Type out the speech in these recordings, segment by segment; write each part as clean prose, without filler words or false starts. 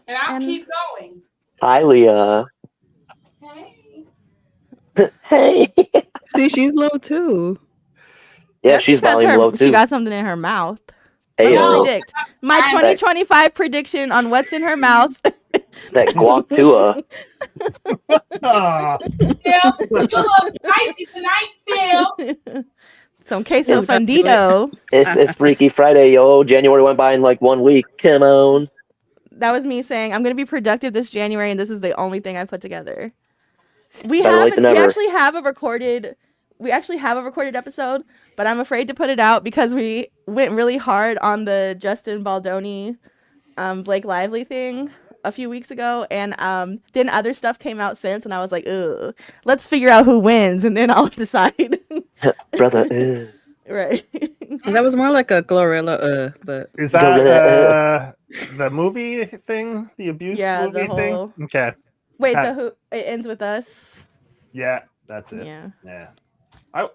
And I'll And keep going. Hi, Leah. Hey. Hey. See, she's low too. Yeah, that's she's because volume low she too. got something in her mouth. Let me Ayo. No, predict my I'm That 2025 prediction on what's in her mouth. that guac tua. Ah. Phil. You're a little spicy tonight, Phil. Some queso It's, Gotta do it. fundido. it's Freaky Friday, yo. January went by in like 1 week. Come on. That was me saying I'm gonna be productive this January, and this is the only thing I put together. We Better late haven't. than We never. actually have a recorded. We actually have a recorded episode, but I'm afraid to put it out because we went really hard on the Justin Baldoni, Blake Lively thing a few weeks ago, and then other stuff came out since, and I was like, ugh, let's figure out who wins, and then I'll decide. Brother. Right. That was more like a Glorilla, but Is Go that with the movie thing? The abuse Yeah, the movie thing? whole. Okay. Wait, Pat- the who? It ends with us. Yeah, that's it. Yeah. Yeah.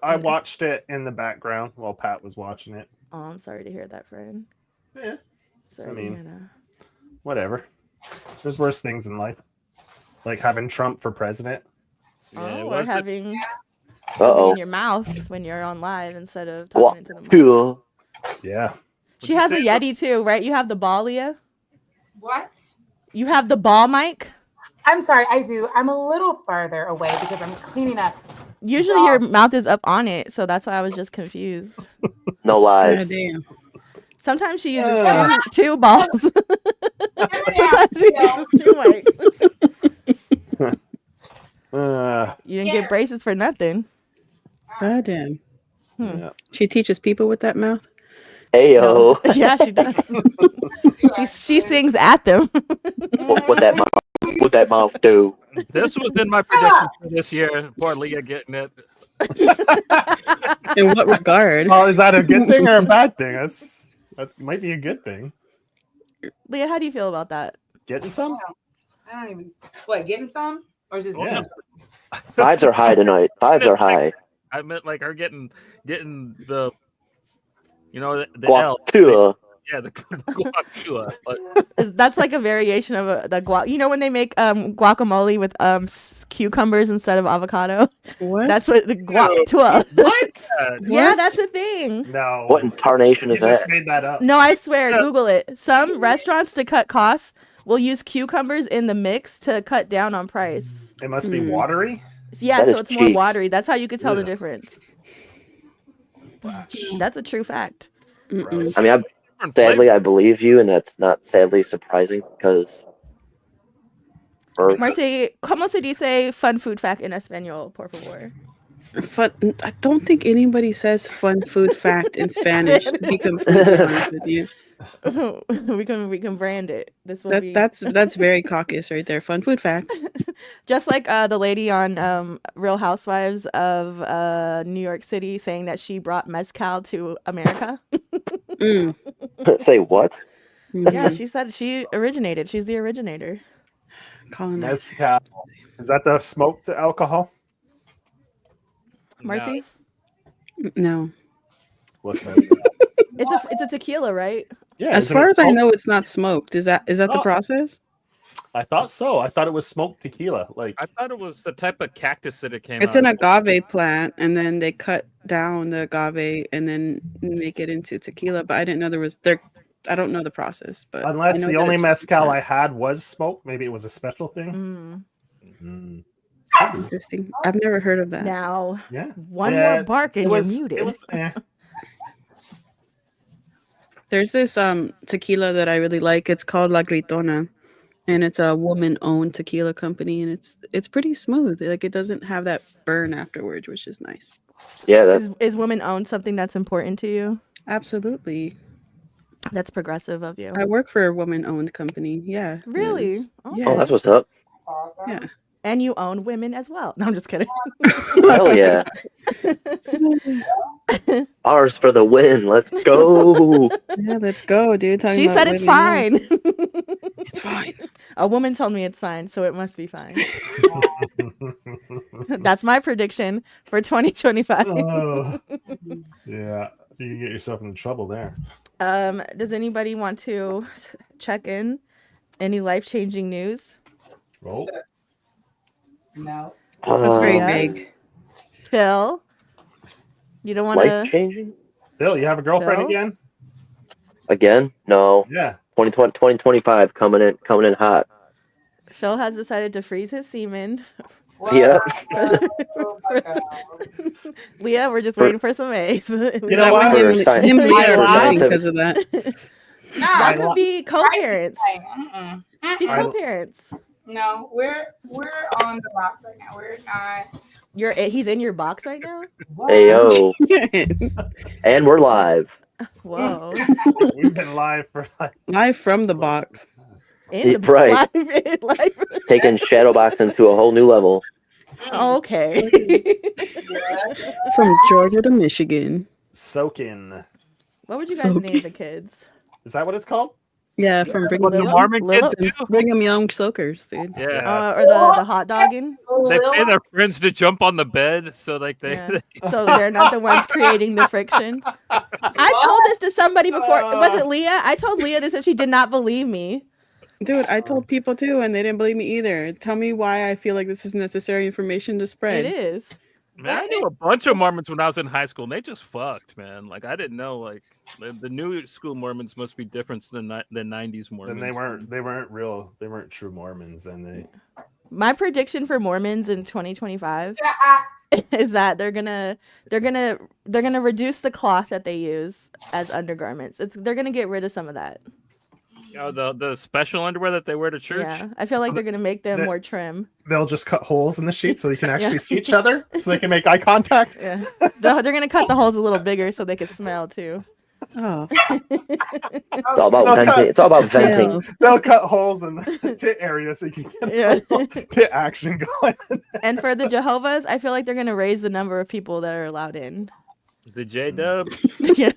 I watched it in the background while Pat was watching it. Oh, I'm sorry to hear that, friend. Yeah, Sorry I to mean- hear that. whatever. There's worse things in life. Like having Trump for president. Oh, or was it? having Uh something oh. in your mouth when you're on live instead of Guac talking into the mic. tua. Yeah. She has a Yeti too, right? You have the ball, Leah? What? You have the ball mic? I'm sorry, I do. I'm a little farther away because I'm cleaning up. Usually your mouth is up on it, so that's why I was just confused. No lies. goddamn. Sometimes she uses two balls. Sometimes she uses two mics. You didn't get braces for nothing. Goddamn. Yeah. She teaches people with that mouth. Ayo. No. Yeah, she does. she sings at them. What that mouth do? This was in my prediction for this year. Poor Leah getting it. In what regard? Well, is that a good thing or a bad thing? That might be a good thing. Leah, how do you feel about that? Getting some? I don't even. What, getting some? Or is this Yeah. Vibes are high tonight. Vibes are high. I meant like her getting the the Guac L. tua. Yeah, the guac tua. But That's like a variation of the guac. You know when they make guacamole with cucumbers instead of avocado? What? That's what the guac tua. What? Yeah, that's a thing. No. What in tarnation You is just that? made that up. No, I swear, Google it. Some restaurants, to cut costs, will use cucumbers in the mix to cut down on price. It must be watery. Yeah, That so is it's more cheap. watery. That's how you could tell the Ugh. difference. That's a true fact. Gross. I mean, sadly, I believe you, and that's not sadly surprising because. Marcy, ¿cómo se dice fun food fact en español, por favor? Fun, I don't think anybody says fun food fact in Spanish, to be completely honest with you. we can brand it. This will be That's very caucus right there. Fun food fact. just like the lady on Real Housewives of New York City saying that she brought mezcal to America. Mm. Say what? Yeah, she said she originated. She's the originator. Calling that. Mezcal. Is that the smoked alcohol? Marcy, No. What's mezcal? it's a tequila, right? Yeah. As isn't far it as I smoked? know, it's not smoked. Is that the Oh. process? I thought so. I thought it was smoked tequila. Like I thought it was the type of cactus that it came It's out an of. agave plant, and then they cut down the agave and then make it into tequila. But I didn't know there was there. I don't know the process, but unless I know the that only it's mezcal I plant. had was smoked, maybe it was a special thing. Mm. Interesting. I've never heard of that. Now, Yeah. one Yeah, more bark and It was. you're muted. It was. There's this tequila that I really like. It's called La Gritona, and it's a woman-owned tequila company, and it's pretty smooth. Like it doesn't have that burn afterwards, which is nice. Yeah, that's Is women owned something that's important to you? Absolutely. That's progressive of you. I work for a woman-owned company. Yeah. it Really? is. Oh. oh, Yes. that's what's up. Awesome. Yeah. And you own women as well. No, I'm just kidding. Hell yeah. Ours for the win. Let's go. Yeah, let's go, dude. Talking She about said it's women, yeah. fine. It's fine. A woman told me it's fine, so it must be fine. That's my prediction for 2025. Oh. Yeah, you can get yourself in trouble there. Does anybody want to check in Any life-changing news? Oh, No. That's very Yeah. vague. Phil, you don't want Life to. changing? Phil, you have a girlfriend Phil? again? Again? No. Yeah. 2025 coming in hot. Phil has decided to freeze his semen. Yeah. Oh my God. Leah, we're just For- waiting for some eggs. You Is know that why what? For him, sci- him I leaving for laughing scientific- because of that? Nah, My Y'all could lo- be co-parents. Mm-mm. Be I- co-parents. No, we're on the box right now. We're not. He's in your box right now. Hey yo, and we're live. Whoa. We've been live for like Live from the box. In the Right. live. Taking Shadowboxing to a whole new level. Okay. From Georgia to Michigan. Soakin'. What would you guys So name the kids? Is that what it's called? Yeah, from What the Lilo? Mormon kids Lilo? do? Brigham Young Soakers, dude. Yeah. Or the hot dogging? They pay their friends to jump on the bed so like they. Yeah. So they're not the ones creating the friction. I told this to somebody before. Was it Leah? I told Leah this and she did not believe me. Dude, I told people too, and they didn't believe me either. Tell me why I feel like this is necessary information to spread. It is. Man, I knew a bunch of Mormons when I was in high school, and they just fucked, man. Like I didn't know, like the new school Mormons must be different than the '90s Mormons. Then they weren't real. They weren't true Mormons, and they. My prediction for Mormons in 2025 is that they're gonna reduce the cloth that they use as undergarments. They're gonna get rid of some of that. Oh, the special underwear that they wear to church. Yeah, I feel like they're gonna make them more trim. They'll just cut holes in the sheet so you can actually Yeah. see each other, so they can make eye contact. Yeah, they're gonna cut the holes a little bigger so they can smell too. Oh, It's all about They'll venting. cut- It's all about venting. hell. They'll cut holes in the tit area so you can get Yeah. a little bit action going. And for the Jehovah's, I feel like they're gonna raise the number of people that are allowed in. The J Dub. Yeah.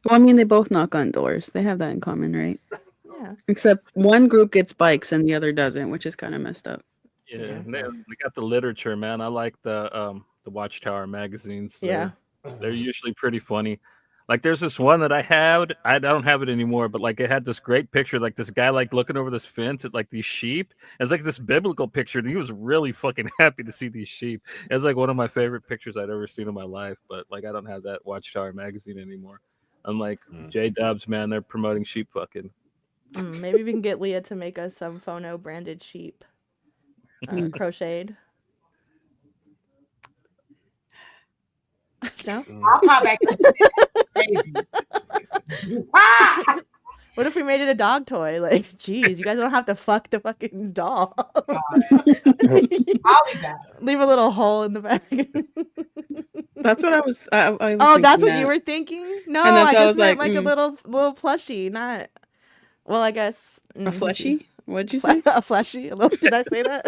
Well, I mean, they both knock on doors. They have that in common, right? Yeah. Except one group gets bikes and the other doesn't, which is kind of messed up. Yeah, they got the literature, man. I like the Watchtower magazines. Yeah. They're usually pretty funny. Like there's this one that I had. I don't have it anymore, but like it had this great picture, like this guy like looking over this fence at like these sheep. It's like this biblical picture, and he was really fucking happy to see these sheep. It's like one of my favorite pictures I'd ever seen in my life. But like I don't have that Watchtower magazine anymore. Unlike J Dubs, man, they're promoting sheep fucking. Maybe we can get Leah to make us some FONO branded sheep, crocheted. No. I'll call back. Ah! What if we made it a dog toy? Like, geez, you guys don't have to fuck the fucking dog. I'll be back. Leave a little hole in the back. That's what I was. I was Oh, that's thinking what you that. were thinking? No, And that's I why I just was meant like, like a little plushie, not. Well, I guess A fleshy? What'd you say? a fleshy. Did I say that?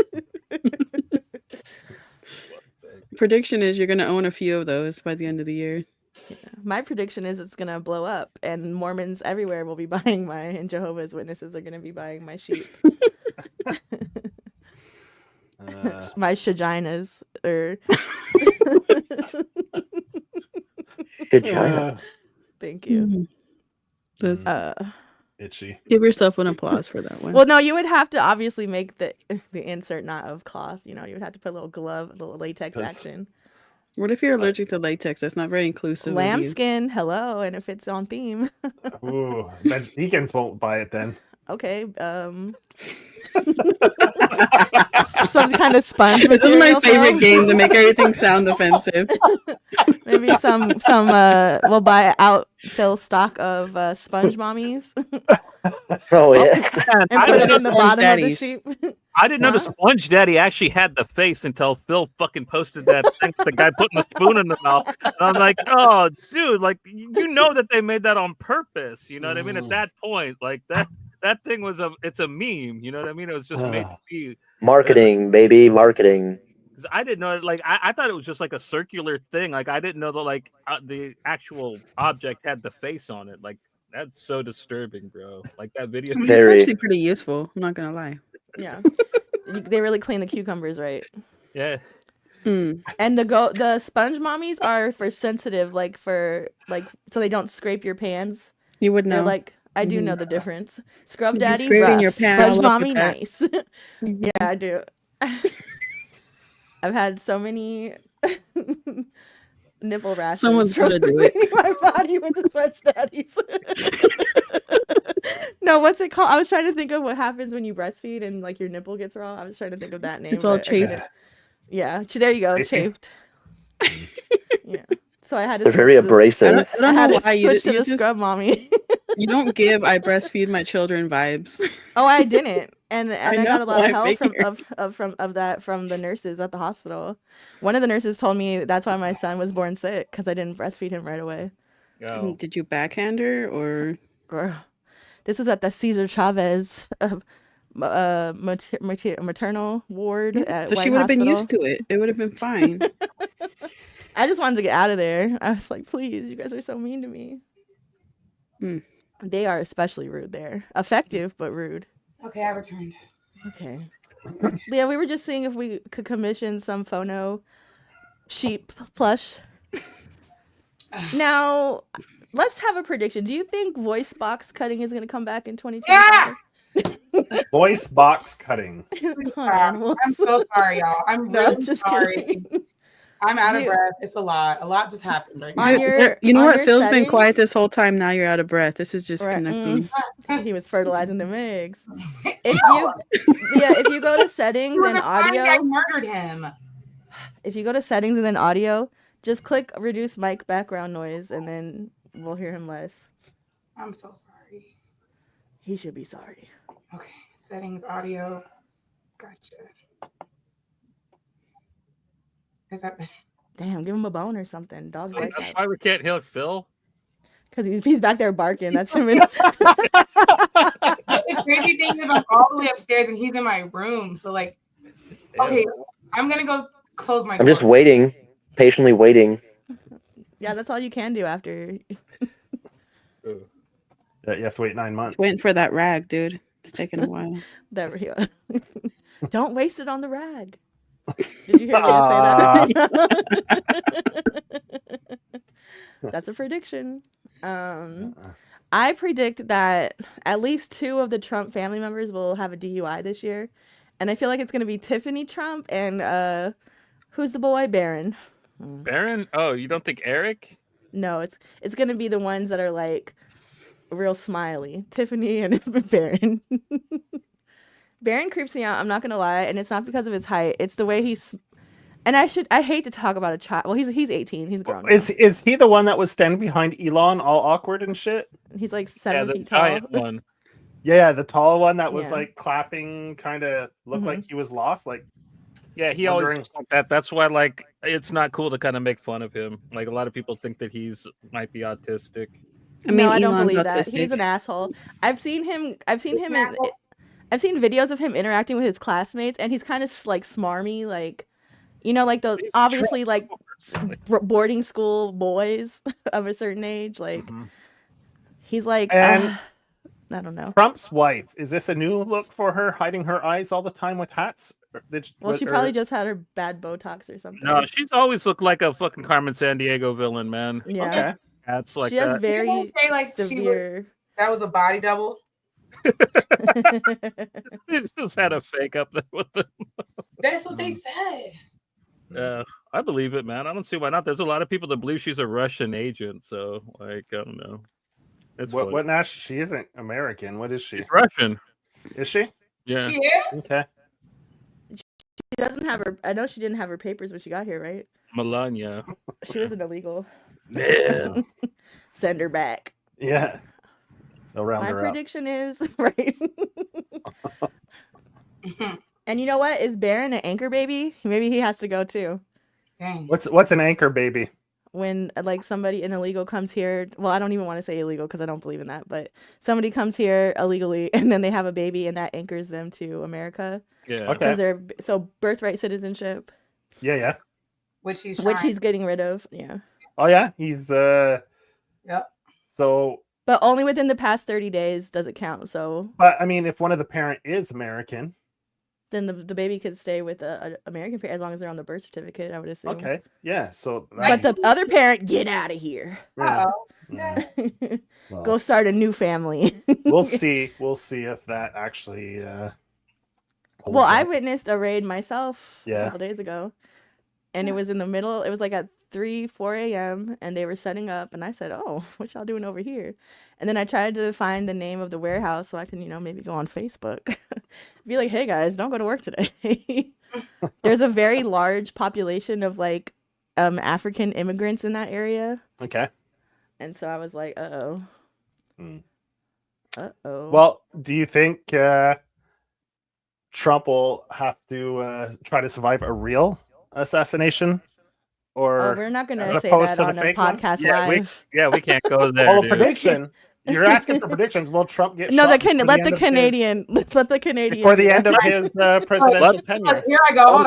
Prediction is you're gonna own a few of those by the end of the year. My prediction is it's gonna blow up, and Mormons everywhere will be buying and Jehovah's Witnesses are gonna be buying my sheep, my shaginas, or. Vagina. Thank you. That's, Itchy. give yourself an applause for that one. Well, no, you would have to obviously make the insert not of cloth. You know, you would have to put a little glove, a little latex action. What if you're allergic to latex? That's not very inclusive. of you. Lambskin, hello, and if it's on theme. Ooh, then Deacons won't buy it then. Okay, some kind of sponge. This is my material favorite film. game to make everything sound offensive. Maybe some we'll buy fill stock of sponge mommies Oh yeah. Man, and I put it didn't know in the Sponge bottom daddies. of the sheep. I didn't know the Huh? Sponge Daddy actually had the face until Phil fucking posted that thing, the guy putting the spoon in the mouth. And I'm like, oh, dude, like you know that they made that on purpose. You know what I mean? At that point, like that thing was it's a meme. You know what I mean? It was just made to be. Marketing, baby, marketing. 'Cause I didn't know. Like I thought it was just like a circular thing. Like I didn't know that like the actual object had the face on it. Like that's so disturbing, bro. Like that video. It's Very. actually pretty useful. I'm not gonna lie. Yeah, they really clean the cucumbers right. Yeah. Mm. And the sponge mommies are for sensitive, so they don't scrape your pans. You would They're know. like I do know the difference. Scrub You daddy, scraping rough. your pan Sponge all up mommy, your back. nice. Mhm. Yeah, I do. I've had so many nipple rashes Someone's from gotta do it. cleaning my body with the sponge daddies. No, what's it called? I was trying to think of what happens when you breastfeed and like your nipple gets raw. I was trying to think of that name. It's all but I chafed. couldn't. Yeah, there you go, Chafing? chafed. Yeah. So I had to They're switch very to this. abrasive. I don't I had know to why switch to you the just scrub mommy. you don't give I breastfeed my children vibes. Oh, I didn't, and I I got a know, lot of I help from figured. of that from the nurses at the hospital. One of the nurses told me that's why my son was born sick because I didn't breastfeed him right away. Oh. Did you backhand her or? Girl, this was at the Cesar Chavez maternal ward Yeah, at so she White would have been Hospital. used to it. It would have been fine. I just wanted to get out of there. I was like, please, you guys are so mean to me. Mm. They are especially rude there. Effective, but rude. Okay, I returned. Okay. Yeah, we were just seeing if we could commission some FONO sheep plush. Now, let's have a prediction. Do you think voice box cutting is going to come back in 2025? Voice box cutting. On animals. I'm so sorry, y'all. I'm No, really I'm just sorry. kidding. I'm out of You- breath. It's a lot. A lot just happened right On now. your- You know on what? your Phil's been quiet settings- this whole time. Now you're out of breath. This is just Right, connecting. He was fertilizing them eggs. If you go to He settings was and a funny guy. I audio, murdered him. if you go to settings and then audio, just click reduce mic background noise and then we'll hear him less. I'm so sorry. He should be sorry. Okay, settings, audio. Gotcha. Is that Damn, give him a bone or something. Dogs like That's that. why we can't hear Phil. Because he's back there barking. That's him. the crazy thing is I'm all the way upstairs and he's in my room. So like, okay, I'm gonna go close my door. I'm just waiting, patiently waiting. Yeah, that's all you can do after. Yeah, you have to wait 9 months. Waiting for that rag, dude. It's taking a while. Don't waste it on the rag. Did you hear me say that? That's a prediction. I predict that at least 2 of the Trump family members will have a DUI this year. And I feel like it's going to be Tiffany Trump and who's the boy? Barron. Barron? Oh, you don't think Eric? No, it's going to be the ones that are like real smiley. Tiffany and Barron. Barron creeps me out. I'm not going to lie. And it's not because of his height. It's the way he's... And I hate to talk about a child. Well, he's 18. He's grown. Is he the one that was standing behind Elon, all awkward and shit? He's like 7 the feet tall. giant one. Yeah, the tall one that was Yeah. like clapping, kind of looked like he was lost. Like, Yeah, he always Wondering- looks like that. That's why, like, it's not cool to kind of make fun of him. Like, a lot of people think that might be autistic. I mean, No, I don't Elon's believe that. autistic. He's an asshole. I've seen videos of him interacting with his classmates, and he's kind of like smarmy, like, you know, like those He's obviously like Personally. boarding school boys of a certain age. Like Mhm. he's like, And- I don't know. Trump's wife, is this a new look for her, hiding her eyes all the time with hats? Well, she probably just had her bad Botox or something. No, she's always looked like a fucking Carmen Sandiego villain, man. Yeah, Okay. That's like she has that. very People say, like, she severe. that was a body double. They just had a fake up there with them. That's what they said. Yeah, I believe it, man. I don't see why not. There's a lot of people that believe she's a Russian agent, so like I don't know. It's What? funny. What? Nash? She isn't American. What is she? She's Russian. Is she? Yeah. She is? Okay. She doesn't have her. I know she didn't have her papers when she got here, right? Melania. She wasn't illegal. Yeah. Send her back. Yeah. They'll round My her up. prediction is right. And you know what? Is Barron an anchor baby? Maybe he has to go too. Dang. What's an anchor baby? When like somebody an illegal comes here, well, I don't even want to say illegal because I don't believe in that, but somebody comes here illegally and then they have a baby and that anchors them to America Yeah. Okay. because they're so birthright citizenship, Yeah, yeah. Which he's which trying. he's getting rid of. Yeah, Oh yeah, he's Yep. So, but only within the past 30 days does it count. So but I mean, if one of the parent is American, then the baby could stay with a American parent as long as they're on the birth certificate, I would assume. Okay. Yeah. So. But the other parent, get out of here. Yeah. Uh-oh. Well, Go start a new family. we'll see. We'll see if that actually. Holds Well, I up. witnessed a raid myself Yeah. a couple days ago, and it was in the middle. It was like at 4 a.m. and they were setting up, and I said, "Oh, what y'all doing over here?" And then I tried to find the name of the warehouse so I can, maybe go on Facebook, be like, "Hey guys, don't go to work today." There's a very large population of like African immigrants in that area, Okay. and so I was like, "Uh oh, Well, do you think Trump will have to try to survive a real assassination, or we're not as gonna say opposed that to the on a fake one? podcast Yeah, live." we can't go there. Well, a dude. prediction. You're asking for predictions. Will Trump get No, shot let the before end of Canadian let the Canadian before the end of his presidential tenure? Here I go. Hold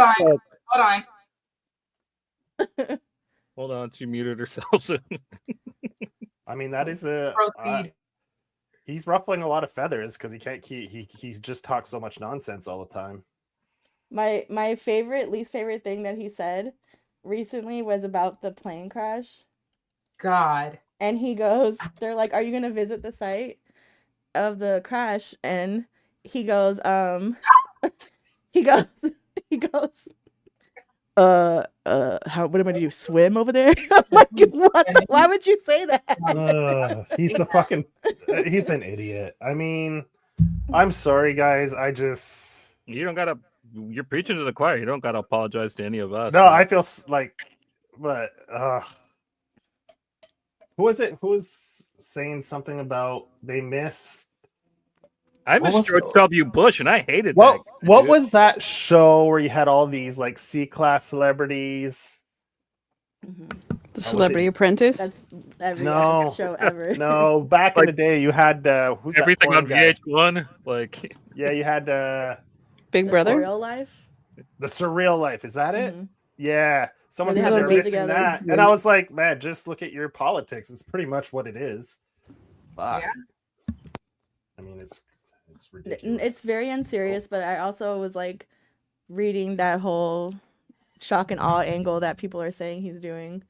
on. Hold on, she muted herself. I mean, that is Proceed. he's ruffling a lot of feathers because he can't keep he just talks so much nonsense all the time. My least favorite thing that he said recently was about the plane crash. God. And he goes, they're like, "Are you gonna visit the site of the crash?" And he goes, he goes, what am I gonna do? Swim over there? I'm like, what? Why would you say that? He's an idiot. I mean, I'm sorry, guys. You're preaching to the choir. You don't gotta apologize to any of us. No, man. I feel but who was saying something about they missed? I What missed was- George W. Bush, and I hated What that. what dude. was that show where you had all these like C-class celebrities? The Celebrity Apprentice. That's every No. show ever. No, back in the day, you had who's everything that on foreign guy? VH1? Like, Yeah, you had Big The Brother. Real life. the Surreal Life. Is that it? Mhm. Yeah. Someone Where they said all they're live missing together. that, and I was like, man, just look at your politics. It's pretty much what it is. Fuck. Yeah. I mean, it's It's ridiculous. very unserious, but I also was like reading that whole shock and awe angle that people are saying he's doing,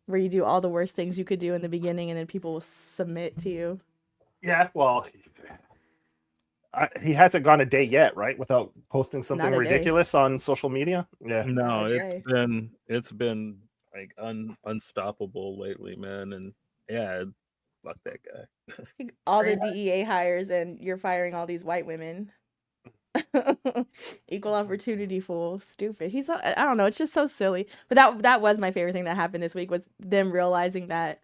where you do all the worst things you could do in the beginning and then people will submit to you. Yeah, well, he hasn't gone a day yet, right, without posting something Not a day. ridiculous on social media. Yeah. no, Okay. it's been like unstoppable lately, man. And yeah, fuck that guy. All the DEA hires and you're firing all these white women. Equal opportunity fool. Stupid. I don't know, it's just so silly. But that was my favorite thing that happened this week, was them realizing that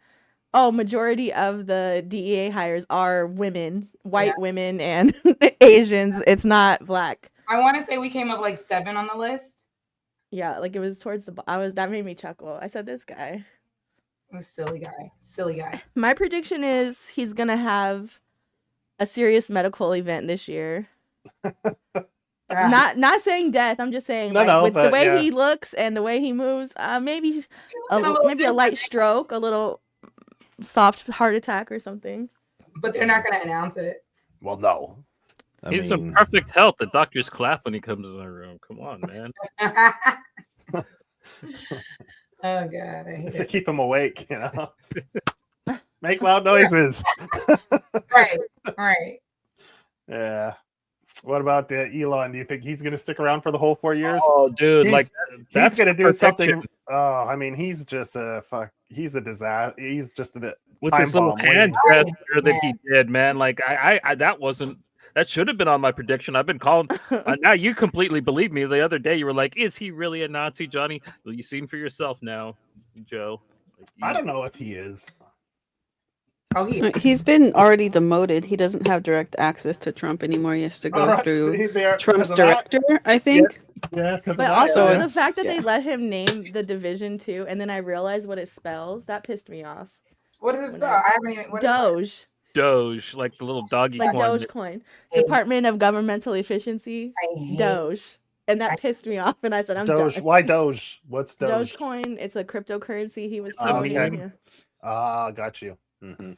majority of the DEA hires are women, white women and Asians. It's not black. I want to say we came up like 7 on the list. Yeah, like it was towards that made me chuckle. I said, this guy. It was silly guy. My prediction is he's gonna have a serious medical event this year. Ah, Not saying death. I'm just saying with the but way yeah. he looks and the way he moves, maybe a little maybe a light stroke, a little soft heart attack or something. but they're not going to announce it. Well, no. He's in perfect health. The doctors clap when he comes in the room. Come on, man. Oh God, I hate It's to it. keep him awake, you know. Make loud noises. Right. Yeah. What about Elon? Do you think he's going to stick around for the whole 4 years? Oh, dude, He's- like He's going to do protection. something. Oh, I mean, he's just he's a disaster. He's just a bit. with time this little bomb waiting. hand gesture that he did, man. Like I that should have been on my prediction. I've been calling. Now you completely believe me. The other day you were like, "Is he really a Nazi, Johnny?" Well, you seen for yourself now, Joe. Like, I don't know if he is. Oh, He's been already demoted. He doesn't have direct access to Trump anymore. He has to go Alright, through they are- Trump's because of that? director, I think. Yeah, because But of that. also yeah. the fact that they Yeah. let him name the division too, and then I realized what it spells, that pissed me off. what is this about? I haven't even. What is it? Doge, Doge, like the little doggy like coin. Dogecoin, Department of Governmental Efficiency, I hate Doge, and that pissed me off. And I said, I'm Doge. done. Why Doge? What's Doge? Dogecoin, it's a cryptocurrency he was Oh, promoting. okay. Yeah. Ah, got you. Mm-hmm.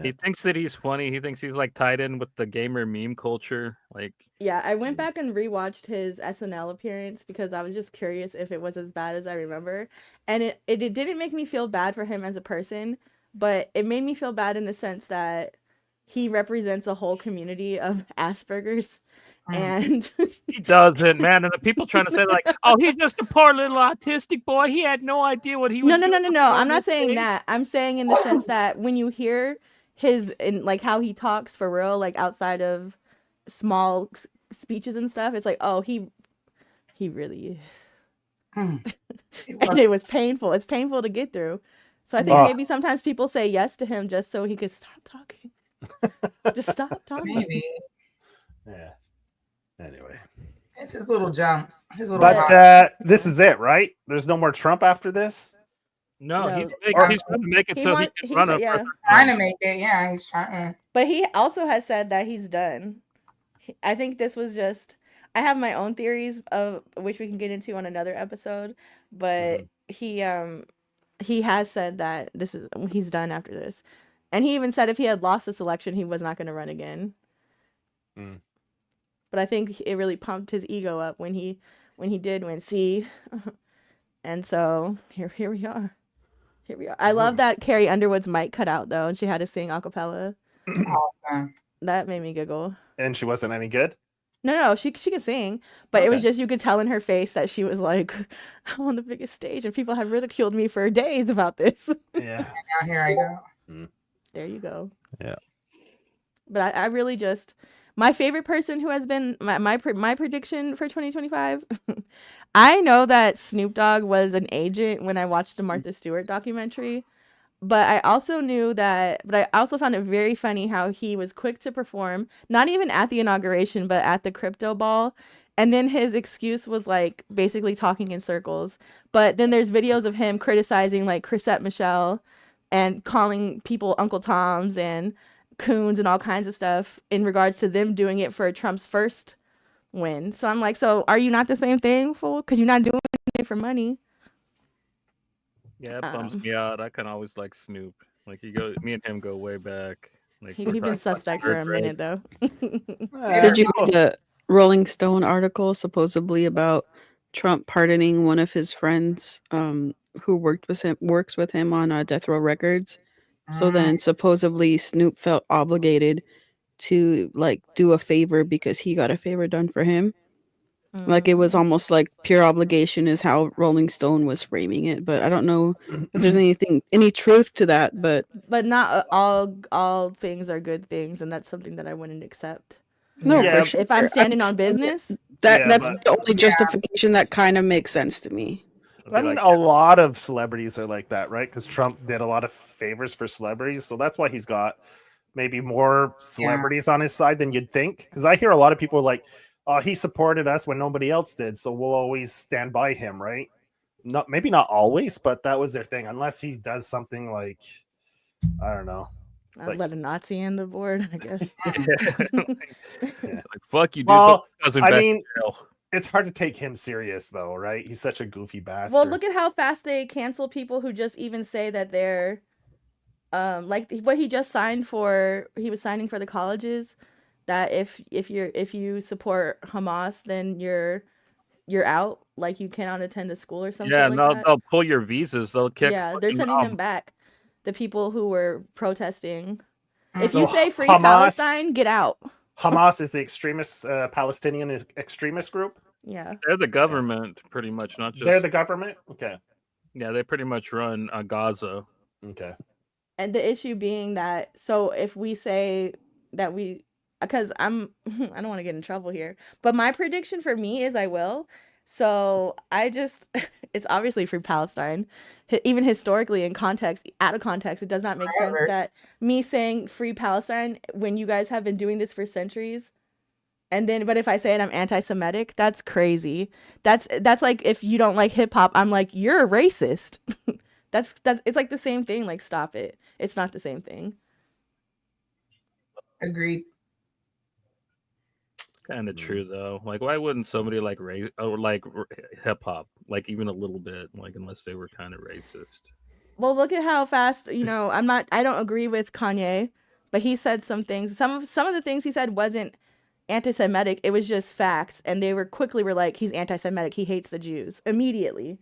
He thinks that he's funny. He thinks he's like tied in with the gamer meme culture. Like, Yeah, I went back and rewatched his SNL appearance because I was just curious if it was as bad as I remember. And it didn't make me feel bad for him as a person, but it made me feel bad in the sense that he represents a whole community of Asperger's. And he doesn't, man. And the people trying to say like, oh, he's just a poor little autistic boy. He had no idea what he was doing. No. I'm not saying that. I'm saying in the sense that when you hear his in like how he talks for real, like outside of small speeches and stuff, it's like, oh, he really is. And it was painful. It's painful to get through. So I think maybe sometimes people say yes to him just so he could stop talking. Just stop talking. Maybe. Yeah. Anyway. It's his little jumps. But this is it, right? There's no more Trump after this? No, No. he's going to make it He so want- he he can run said- a yeah. Trying to make it. Yeah, he's trying. But he also has said that he's done. I think this was just. I have my own theories of which we can get into on another episode, but he has said that he's done after this, and he even said if he had lost this election, he was not going to run again. But I think it really pumped his ego up when he did win. See, and so here we are. Here we are. I love that Carrie Underwood's mic cut out though, and she had to sing a cappella. Awesome. That made me giggle. And she wasn't any good? No, she could sing, but it was just you could tell in her face that she was like, I'm on the biggest stage, and people have ridiculed me for days about this. Yeah. Now here I go. There you go. Yeah. But I really just my favorite person who has been my prediction for 2025. I know that Snoop Dogg was an agent when I watched the Martha Stewart documentary. But I also found it very funny how he was quick to perform, not even at the inauguration, but at the crypto ball. And then his excuse was like basically talking in circles. But then there's videos of him criticizing like Chrisette Michele and calling people Uncle Toms and coons and all kinds of stuff in regards to them doing it for Trump's first win. So I'm like, so are you not the same thing, fool? Because you're not doing it for money. Yeah, it bums me out. I can always like Snoop. Like me and him go way back. Like He's been suspect for a minute though. Did you read the Rolling Stone article supposedly about Trump pardoning one of his friends who works with him on Death Row Records? So then supposedly Snoop felt obligated to like do a favor because he got a favor done for him. Like it was almost like pure obligation is how Rolling Stone was framing it, but I don't know if there's any truth to that. But not all things are good things, and that's something that I wouldn't accept. No, Yeah, for sure. If I'm standing on business, That's the only justification that kind of makes sense to me. I mean, a lot of celebrities are like that, right? Because Trump did a lot of favors for celebrities, so that's why he's got maybe more celebrities on his side than you'd think. Because I hear a lot of people like, "Oh, he supported us when nobody else did, so we'll always stand by him," right? Maybe not always, but that was their thing. Unless he does something like, I don't know. I'd let a Nazi in the board, I guess. Like, fuck you, dude. Well, Put I back mean, in jail. it's hard to take him serious, though, right? He's such a goofy bastard. Well, look at how fast they cancel people who just even say that they're, like what he just signed for. He was signing for the colleges that if you support Hamas, then you're out. Like you cannot attend a school or something. Yeah, like no, that. they'll pull your visas. They'll kick. Yeah, they're sending them back. The people who were protesting. If So you say free Hamas- Palestine, get out. Hamas is the extremist Palestinian extremist group. Yeah. They're the government, pretty much, not just. They're the government. Okay. Yeah, they pretty much run Gaza. Okay. And the issue being that, so if we say that because I don't want to get in trouble here, but my prediction for me is I will. So it's obviously free Palestine. Even historically out of context, it does not make sense that me saying free Palestine when you guys have been doing this for centuries. But if I say it, I'm anti-Semitic, that's crazy. That's like if you don't like hip hop, I'm like, you're a racist. That's it's like the same thing. Like, stop it. It's not the same thing. Agreed. Kind of true though. Like, why wouldn't somebody like hip hop, like even a little bit, like unless they were kind of racist? Well, look at how fast, I don't agree with Kanye, but he said some things. Some of the things he said wasn't anti-Semitic. It was just facts. And they were like, he's anti-Semitic. He hates the Jews immediately.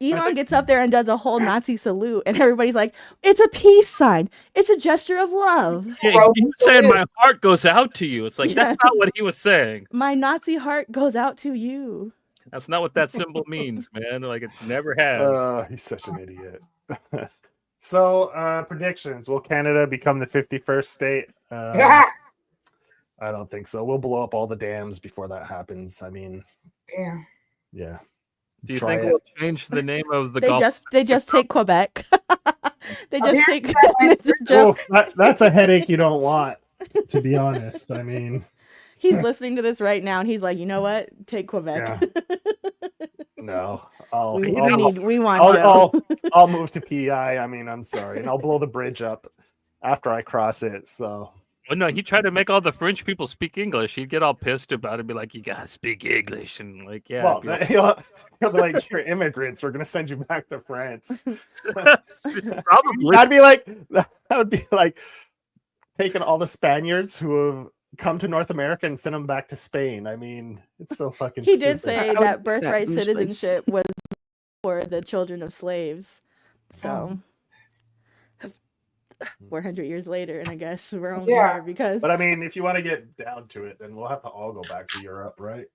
Elon gets up there and does a whole Nazi salute, and everybody's like, it's a peace sign. It's a gesture of love. Yeah, he was saying my heart goes out to you. It's like, that's not what he was saying. My Nazi heart goes out to you. That's not what that symbol means, man. Like, it's never has. He's such an idiot. So, predictions. Will Canada become the 51st state? I don't think so. We'll blow up all the dams before that happens. I mean, Damn. Yeah. Do you think we'll change the name of the They just take Quebec. They just take. That's a headache you don't want, to be honest. I mean, he's listening to this right now, and he's like, you know what? Take Quebec. Yeah. No, we want Joe. I'll move to PEI. I mean, I'm sorry, and I'll blow the bridge up after I cross it. So. Well, no, he tried to make all the French people speak English. He'd get all pissed about it and be like, you gotta speak English. And like, yeah. Well, he'll be like, you're immigrants. We're going to send you back to France. Probably. That would be like taking all the Spaniards who have come to North America and send them back to Spain. I mean, it's so fucking He stupid. did say that birthright citizenship was for the children of slaves. So... 400 years later, and I guess we're only here because. But I mean, if you want to get down to it, then we'll have to all go back to Europe, right?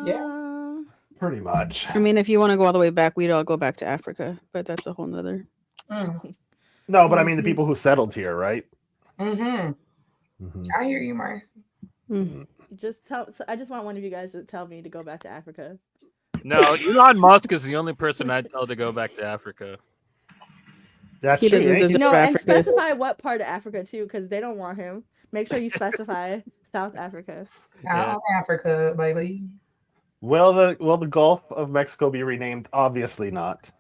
Yeah, pretty much. I mean, if you want to go all the way back, we'd all go back to Africa, but that's a whole nother. No, but I mean the people who settled here, right? I hear you, Marcy. I just want one of you guys to tell me to go back to Africa. No, Elon Musk is the only person I'd tell to go back to Africa. That's he true. doesn't and specify what part of Africa too, because they don't want him. Make sure you specify South Africa. South Africa, baby. Will the Gulf of Mexico be renamed? Obviously not.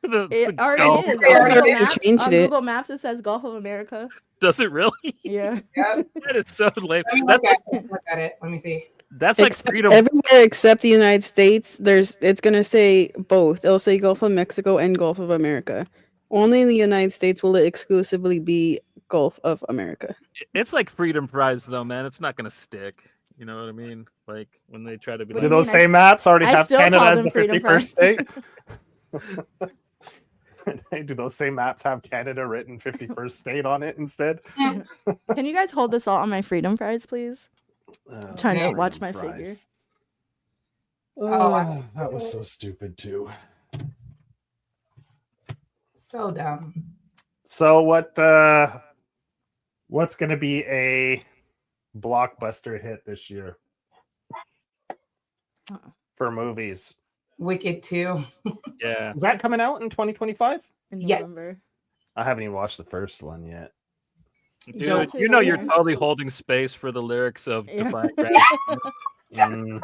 It already is. On Google Maps, it says Gulf of America. Does it really? Yeah. That is so lame. Look at it. Let me see. That's like freedom. Everywhere except the United States, it's gonna say both. It'll say Gulf of Mexico and Gulf of America. Only in the United States will it exclusively be Gulf of America. It's like freedom prize, though, man. It's not going to stick. You know what I mean? Like when they try to be. Do those same maps already have Canada as the 51st state? Do those same maps have Canada written 51st state on it instead? Can you guys hold this all on my freedom prize, please? I'm trying to watch my figure. Oh, that was so stupid too. So dumb. So what's going to be a blockbuster hit this year for movies? Wicked 2. Yeah. Is that coming out in 2025? In yes. November. I haven't even watched the first one yet. Dude, you know you're totally holding space for the lyrics of Defying Gravity.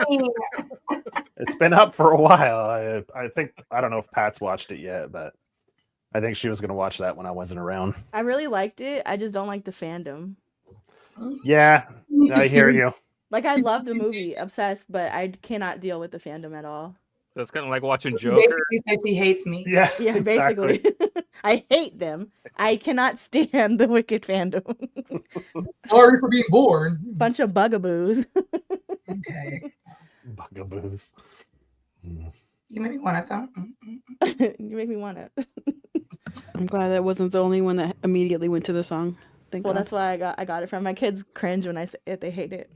It's been up for a while. I think, I don't know if Pat's watched it yet, but I think she was going to watch that when I wasn't around. I really liked it. I just don't like the fandom. Yeah, I hear you. Like, I love the movie, obsessed, but I cannot deal with the fandom at all. That's kind of like watching Joker. Basically said she hates me. Yeah, exactly. Basically. I hate them. I cannot stand the Wicked fandom. Sorry for being born. Bunch of bugaboos. Okay. Bugaboos. You make me want to thump. You make me want to. I'm glad that wasn't the only one that immediately went to the song. Thank God. That's why I got it from. My kids cringe when I say it. They hate it.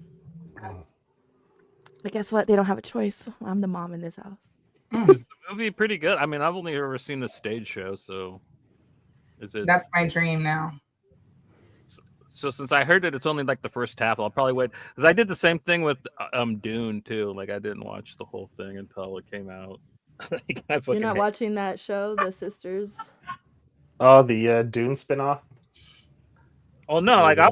But guess what? They don't have a choice. I'm the mom in this house. Is the movie pretty good? I mean, I've only ever seen the stage show, so is it? That's my dream now. So since I heard that it's only like the first half, I'll probably wait because I did the same thing with Dune too. Like I didn't watch the whole thing until it came out. You're not watching that show, The Sisters? Oh, the Dune spinoff. Oh no, like I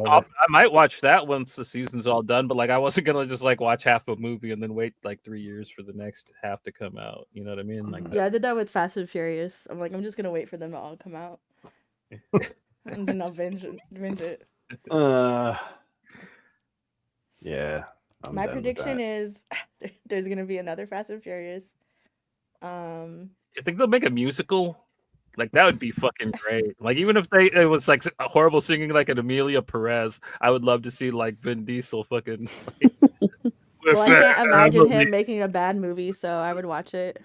might watch that once the season's all done, but like I wasn't gonna just like watch half a movie and then wait like 3 years for the next half to come out. You know what I mean? Like yeah, I did that with Fast and Furious. I'm like, I'm just gonna wait for them to all come out, and then I'll binge it. Yeah. My prediction is there's gonna be another Fast and Furious. You think they'll make a musical? Like that would be fucking great. Like even if it was like a horrible singing like an Amelia Perez, I would love to see like Vin Diesel fucking. Well, I can't imagine him making a bad movie, so I would watch it.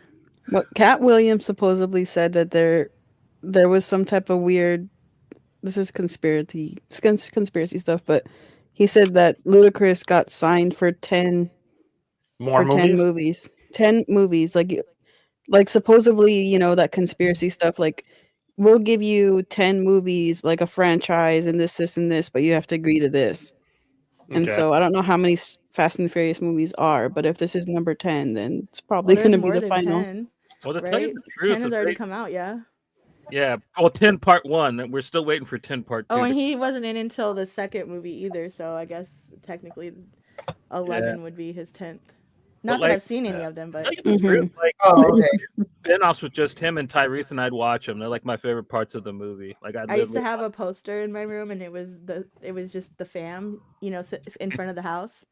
But Cat Williams supposedly said that there was some type of weird. This is conspiracy stuff, but he said that Ludacris got signed for 10 More for 10 movies. movies. 10 movies. Like supposedly, you know, that conspiracy stuff, like we'll give you 10 movies, like a franchise and this and this, but you have to agree to this. And Okay. so I don't know how many Fast and Furious movies are, but if this is number 10, then it's probably Well, going to there's be more the than final. 10, Well, to tell right? you the truth, 10 has already come out, yeah. Yeah. Well, 10 part 1. We're still waiting for 10 part 2. Oh, and he wasn't in until the second movie either, so I guess technically 11 would be his 10th. Not that like, I've seen any of them, but Tell you the truth, like spin-offs with just him and Tyrese, and I'd watch them. They're like my favorite parts of the movie. Like I used to have a poster in my room, and it was just the fam, you know, in front of the house.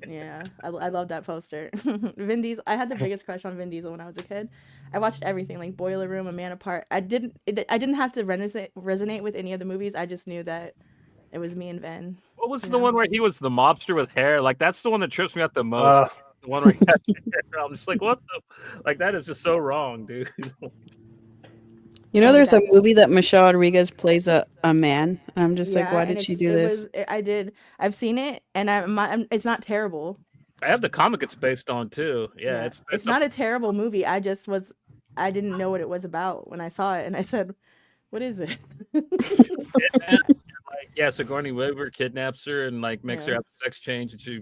Yeah, I love that poster. Vin Diesel. I had the biggest crush on Vin Diesel when I was a kid. I watched everything, like Boiler Room, A Man Apart. I didn't have to resonate with any of the movies. I just knew that it was me and Vin. What was the one where he was the mobster with hair? Like that's the one that trips me out the most. The one where he had hair. I'm just like, what the? Like that is just so wrong, dude. You know, there's a movie that Michelle Rodriguez plays a man. And I'm just like, why did she do this? I did. I've seen it, and it's not terrible. I have the comic it's based on too. Yeah. It's not a terrible movie. I didn't know what it was about when I saw it, and I said, "What is it?" Sigourney Weaver kidnaps her and like makes her have a sex change, and she.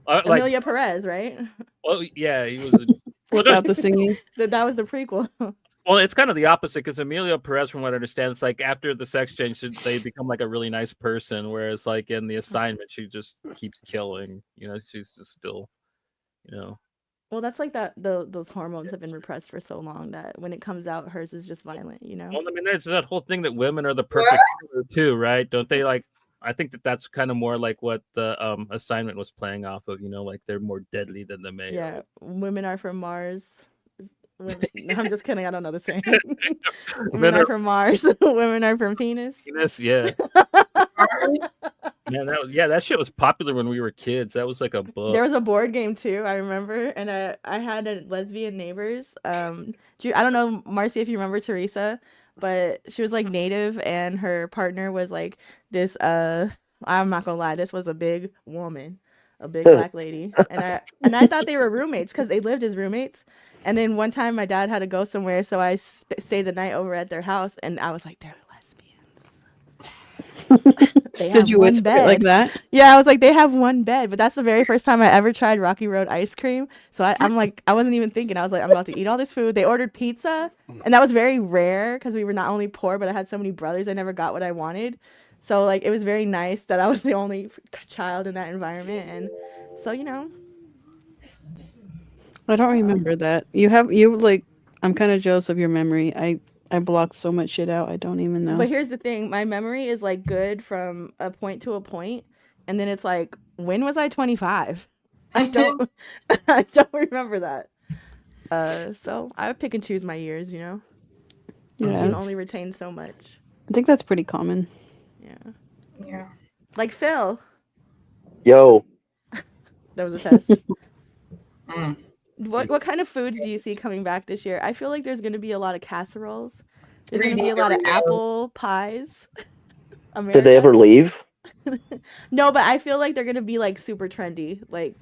Amelia Perez, right? Well, yeah, he was. Without the singing. That was the prequel. Well, it's kind of the opposite because Amelia Perez, from what I understand, it's like after the sex change, they become like a really nice person. Whereas, like in The Assignment, she just keeps killing. You know, she's just still, you know. Well, that's like that. Those hormones have been repressed for so long that when it comes out, hers is just violent. You know. Well, I mean, there's that whole thing that women are the perfect killer too, right? Don't they? Like, I think that's kind of more like what the Assignment was playing off of. You know, like they're more deadly than the male. Yeah, women are from Mars. No, I'm just kidding. I don't know the saying. Women are from Mars. Women are from penis. Penis, yeah. Man, that shit was popular when we were kids. That was like a book. There was a board game too, I remember, and I had a lesbian neighbors. I don't know, Marcy, if you remember Teresa, but she was like Native, and her partner was like this. I'm not gonna lie, this was a big woman, a big black lady, and I thought they were roommates because they lived as roommates. And then one time my dad had to go somewhere, so I stayed the night over at their house, and I was like, they're lesbians. They have Did you one whisper bed. it like that? Yeah, I was like, they have one bed. But that's the very first time I ever tried Rocky Road ice cream. So I'm like, I wasn't even thinking. I was like, I'm about to eat all this food. They ordered pizza, and that was very rare because we were not only poor, but I had so many brothers. I never got what I wanted. So like, it was very nice that I was the only child in that environment. And so, you know. I don't remember that. I'm kind of jealous of your memory. I blocked so much shit out. I don't even know. But here's the thing. My memory is like good from a point to a point. And then it's like, when was I 25? I don't remember that. So I pick and choose my years, you know? Yeah. You can only retain so much. I think that's pretty common. Yeah. Yeah. Like Phil. Yo. That was a test. What kind of foods do you see coming back this year? I feel like there's going to be a lot of casseroles. There's going to be a lot of apple pies. Did they ever leave? No, but I feel like they're going to be like super trendy. Like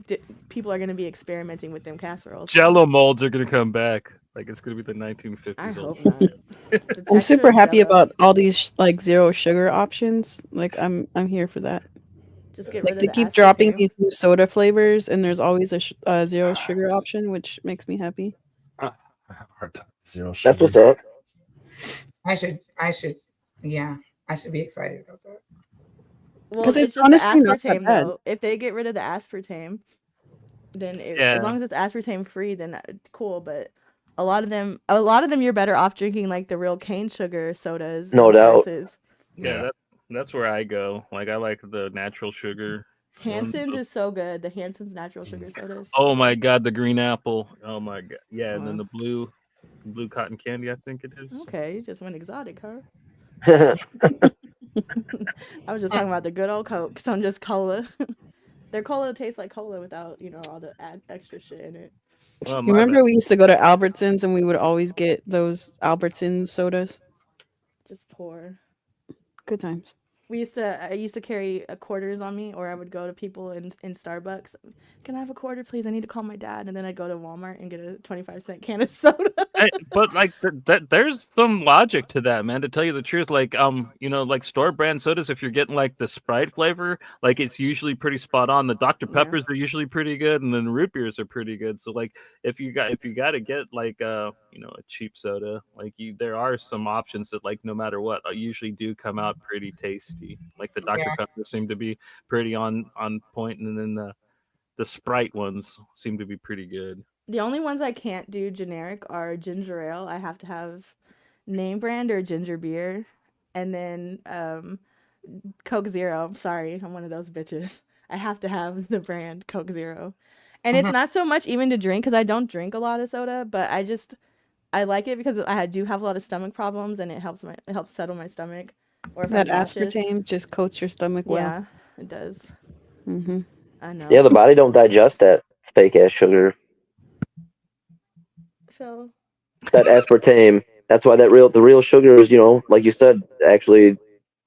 people are going to be experimenting with them casseroles. Jello molds are going to come back. Like it's going to be the 1950s. I hope not. I'm super happy about all these like zero sugar options. Like I'm here for that. Just get like rid they of keep dropping these new soda flavors, and there's always a zero sugar option, which makes me happy. Zero sugar. That's what's up. I should be excited about that. Well, it's just honestly the aspartame though. If they get rid of the aspartame, then as long as it's aspartame free, then cool. But a lot of them, you're better off drinking like the real cane sugar sodas. No doubt. Yeah. That's where I go. Like I like the natural sugar. Hanson's is so good. The Hanson's natural sugar sodas. Oh my god, the green apple. Oh my god. Yeah, and then the blue. Blue cotton candy, I think it is. Okay, you just went exotic, huh? Yeah, I was just talking about the good old Coke. Some just cola. Their cola tastes like cola without, all the extra shit in it. Well, You remember we used to go to Albertsons and we would always get those Albertsons sodas? Just pour. Good times. I used to carry quarters on me, or I would go to people in Starbucks. Can I have a quarter, please? I need to call my dad. And then I'd go to Walmart and get a 25-cent can of soda. But like there's some logic to that, man. To tell you the truth, like like store brand sodas, if you're getting like the Sprite flavor, like it's usually pretty spot on. The Dr. Peppers are usually pretty good, and then root beers are pretty good. So like if you got to get like a cheap soda, like there are some options that like no matter what usually do come out pretty tasty. Like the Dr. Peppers seem to be pretty on point, and then the Sprite ones seem to be pretty good. The only ones I can't do generic are ginger ale. I have to have name brand or ginger beer. And then Coke Zero. I'm sorry, I'm one of those bitches. I have to have the brand Coke Zero. And it's not so much even to drink, because I don't drink a lot of soda, but I like it because I do have a lot of stomach problems, and it helps settle my stomach. Or if that aspartame just coats your stomach well. Yeah, it does. Mm-hmm. I know. the body don't digest that fake ass sugar. So That aspartame. That's why the real sugar is, like you said, actually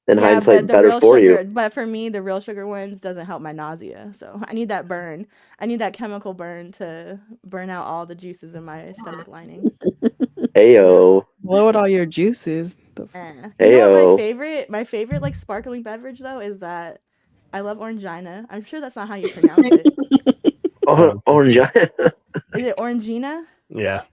in hindsight better for sugar, you. But for me, the real sugar ones doesn't help my nausea. So I need that burn. I need that chemical burn to burn out all the juices in my stomach lining. Ayo. Blow out all your juices. You know what my favorite like sparkling beverage though is that I love Orangina. I'm sure that's not how you pronounce it. Orangina. Is it Orangina? Yeah.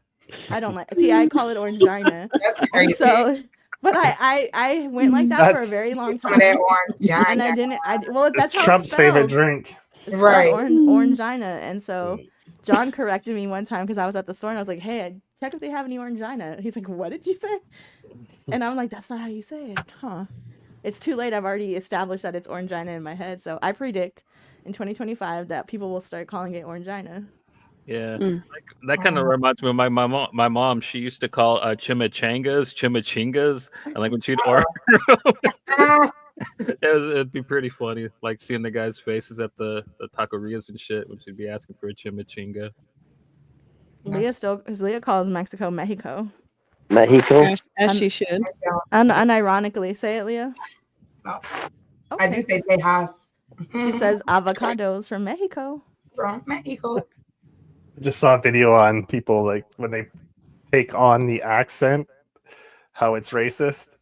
I don't like. See, I call it Orangina. That's crazy. So, but I went like that for a very long time. That Orangina. And I didn't. Well, that's how Trump's it's spelled. favorite drink. It's Right. Orangina. And so John corrected me one time because I was at the store and I was like, "Hey, I check if they have any Orangina." He's like, "What did you say?" And I'm like, "That's not how you say it, huh?" It's too late. I've already established that it's Orangina in my head. So I predict in 2025 that people will start calling it Orangina. Yeah, like, that kind of reminds me of my mom. She used to call chimichangas, and like when she'd order, it'd be pretty funny, like seeing the guys' faces at the taquerias and shit when she'd be asking for a chimichinga. Leah calls Mexico Mexico. Mexico, as she should. Unironically, say it, Leah. No. Okay. I do say Tejas. She says avocados from Mexico. From Mexico. I just saw a video on people like when they take on the accent, how it's racist.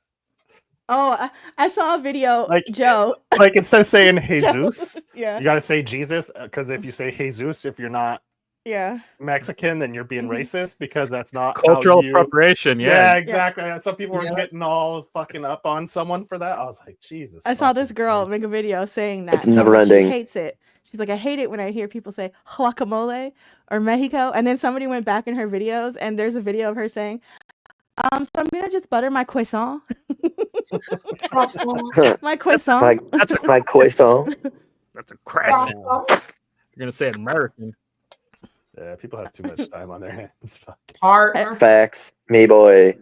Oh, I saw a video, Like Joe. Like instead of saying Jesus, Yeah. you got to say Jesus, because if you say Jesus, if you're not Yeah. Mexican, then you're being racist, because that's not Cultural how you... appropriation. Yeah, Yeah, exactly. And some people were getting all fucking up on someone for that. I was like, Jesus. I saw this girl make a video saying that It's never ending. She hates it. She's like, I hate it when I hear people say guacamole or Mexico. And then somebody went back in her videos and there's a video of her saying, so I'm gonna just butter my croissant. My croissant. My croissant. That's a croissant. You're gonna say it American. Yeah, people have too much time on their hands. Partner. Facts, me boy.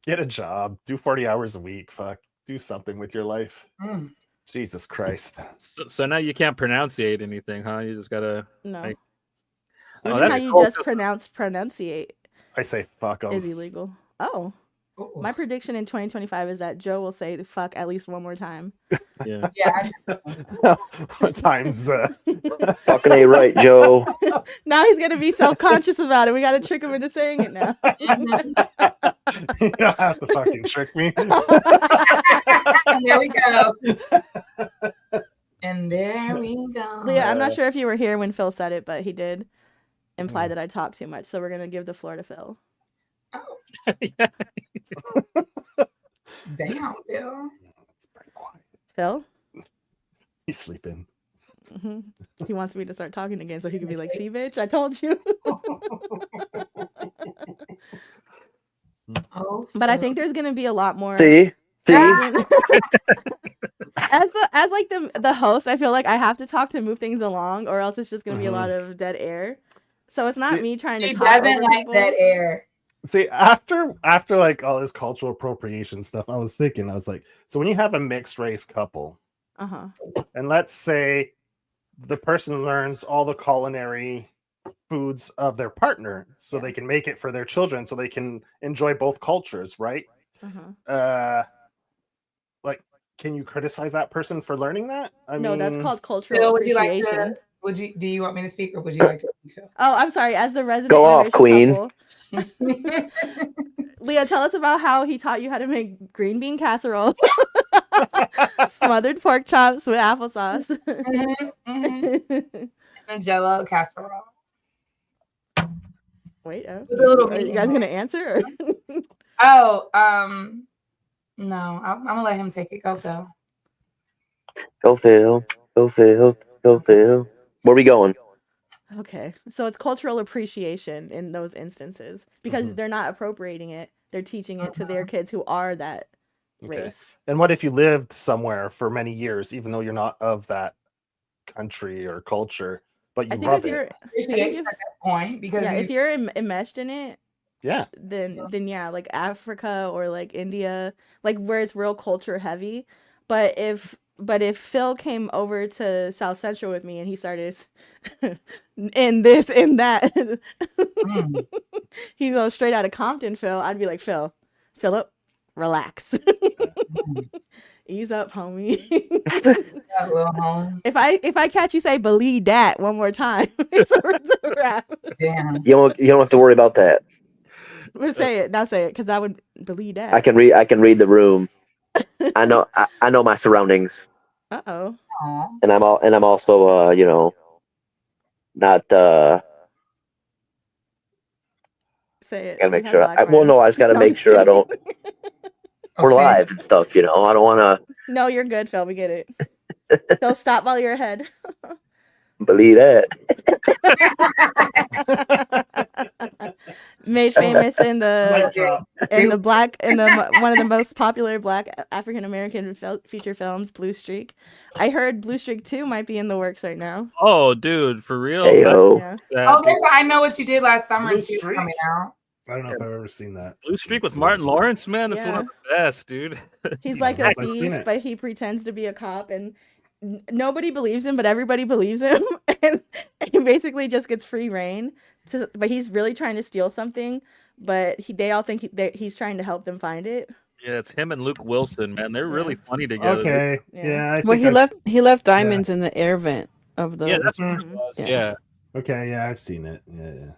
Get a job. Do 40 hours a week. Fuck. Do something with your life. Jesus Christ. So now you can't pronunciate anything, huh? You just gotta. No. Like... That's how you just pronunciate. I say fuck 'em. Is illegal. Oh. My prediction in 2025 is that Joe will say fuck at least one more time. Yeah. Times. Fucking ain't right, Joe. Now he's gonna be self-conscious about it. We gotta trick him into saying it now. You don't have to fucking trick me. There we go. And there we go. Leah, I'm not sure if you were here when Phil said it, but he did imply that I talk too much. So we're gonna give the floor to Phil. Oh. Yeah. Damn, Phil. It's pretty quiet. Phil? He's sleeping. Mm-hmm. He wants me to start talking again so he can be like, see, bitch, I told you. But I think there's going to be a lot more. See? As like the host, I feel like I have to talk to move things along, or else it's just going to be a lot of dead air. So it's not me trying to talk She doesn't over like people. that air. See, after like all this cultural appropriation stuff, I was like, so when you have a mixed race couple, and let's say the person learns all the culinary foods of their partner, so they can make it for their children, so they can enjoy both cultures, right? Like, can you criticize that person for learning that? I No, mean, that's called cultural Phil, would you like appreciation. to? Do you want me to speak, or would you like to speak, Phil? Oh, I'm sorry. As the resident Go off, interracial queen. couple, Leah, tell us about how he taught you how to make green bean casserole, smothered pork chops with applesauce, And Jello casserole. Wait, a little are you meat guys in gonna answer? Oh, no, I'm gonna let him take it. Go, Phil. Go Phil. Go Phil. Go Phil. Where we going? Okay, so it's cultural appreciation in those instances because they're not appropriating it; they're teaching it to their kids who are that race. And what if you lived somewhere for many years, even though you're not of that country or culture, but you love it? Appreciation at that point, because if you're enmeshed in it, yeah, then yeah, like Africa or like India, like where it's real culture heavy. But if Phil came over to South Central with me and he started in this in that, he's going straight out of Compton, Phil, I'd be like, Philip, relax. Ease up, homie. If I catch you say believe that one more time, it's a wrap. Damn. You don't have to worry about that. But say it, because I would believe that. I can read the room. I know my surroundings. Uh-oh. And I'm also not say it. Gotta make sure. I just gotta make sure I don't. We're live and stuff, I don't want to. No, you're good, Phil. We get it. Phil, stop while you're ahead. Believe that. Made famous in the one of the most popular Black African American feature films, Blue Streak. I heard Blue Streak 2 might be in the works right now. Oh, dude, for real? Hey-o. I Know What You Did Last Summer Blue too Streak? coming out. I don't know if I've ever seen that. Blue Streak with Martin Lawrence, man, that's one of the best, dude. He's like a thief, but he pretends to be a cop, and nobody believes him, but everybody believes him, and he basically just gets free reign. But he's really trying to steal something, but they all think he's trying to help them find it. Yeah, it's him and Luke Wilson, man. They're really funny together. Okay, yeah. He left diamonds in the air vent of the. Yeah, that's what it was. Yeah. Okay, yeah, I've seen it. Yeah.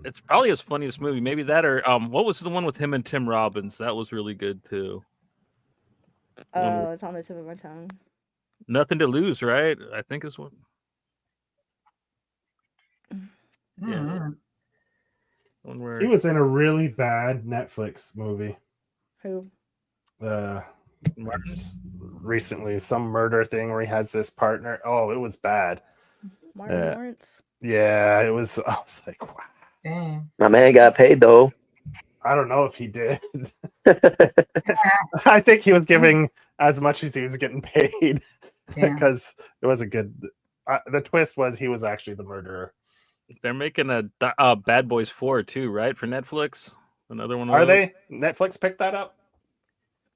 It's probably his funniest movie. Maybe that or what was the one with him and Tim Robbins? That was really good too. Oh, it's on the tip of my tongue. Nothing to Lose, right? I think is what. Yeah. He was in a really bad Netflix movie. Who? Recently, some murder thing where he has this partner. Oh, it was bad. Martin Lawrence. Yeah, it was. I was like, wow. Damn. My man got paid though. I don't know if he did. I think he was giving as much as he was getting paid because it was a good. The twist was he was actually the murderer. They're making a Bad Boys 4 too, right? For Netflix. Another one. Are they? Netflix picked that up?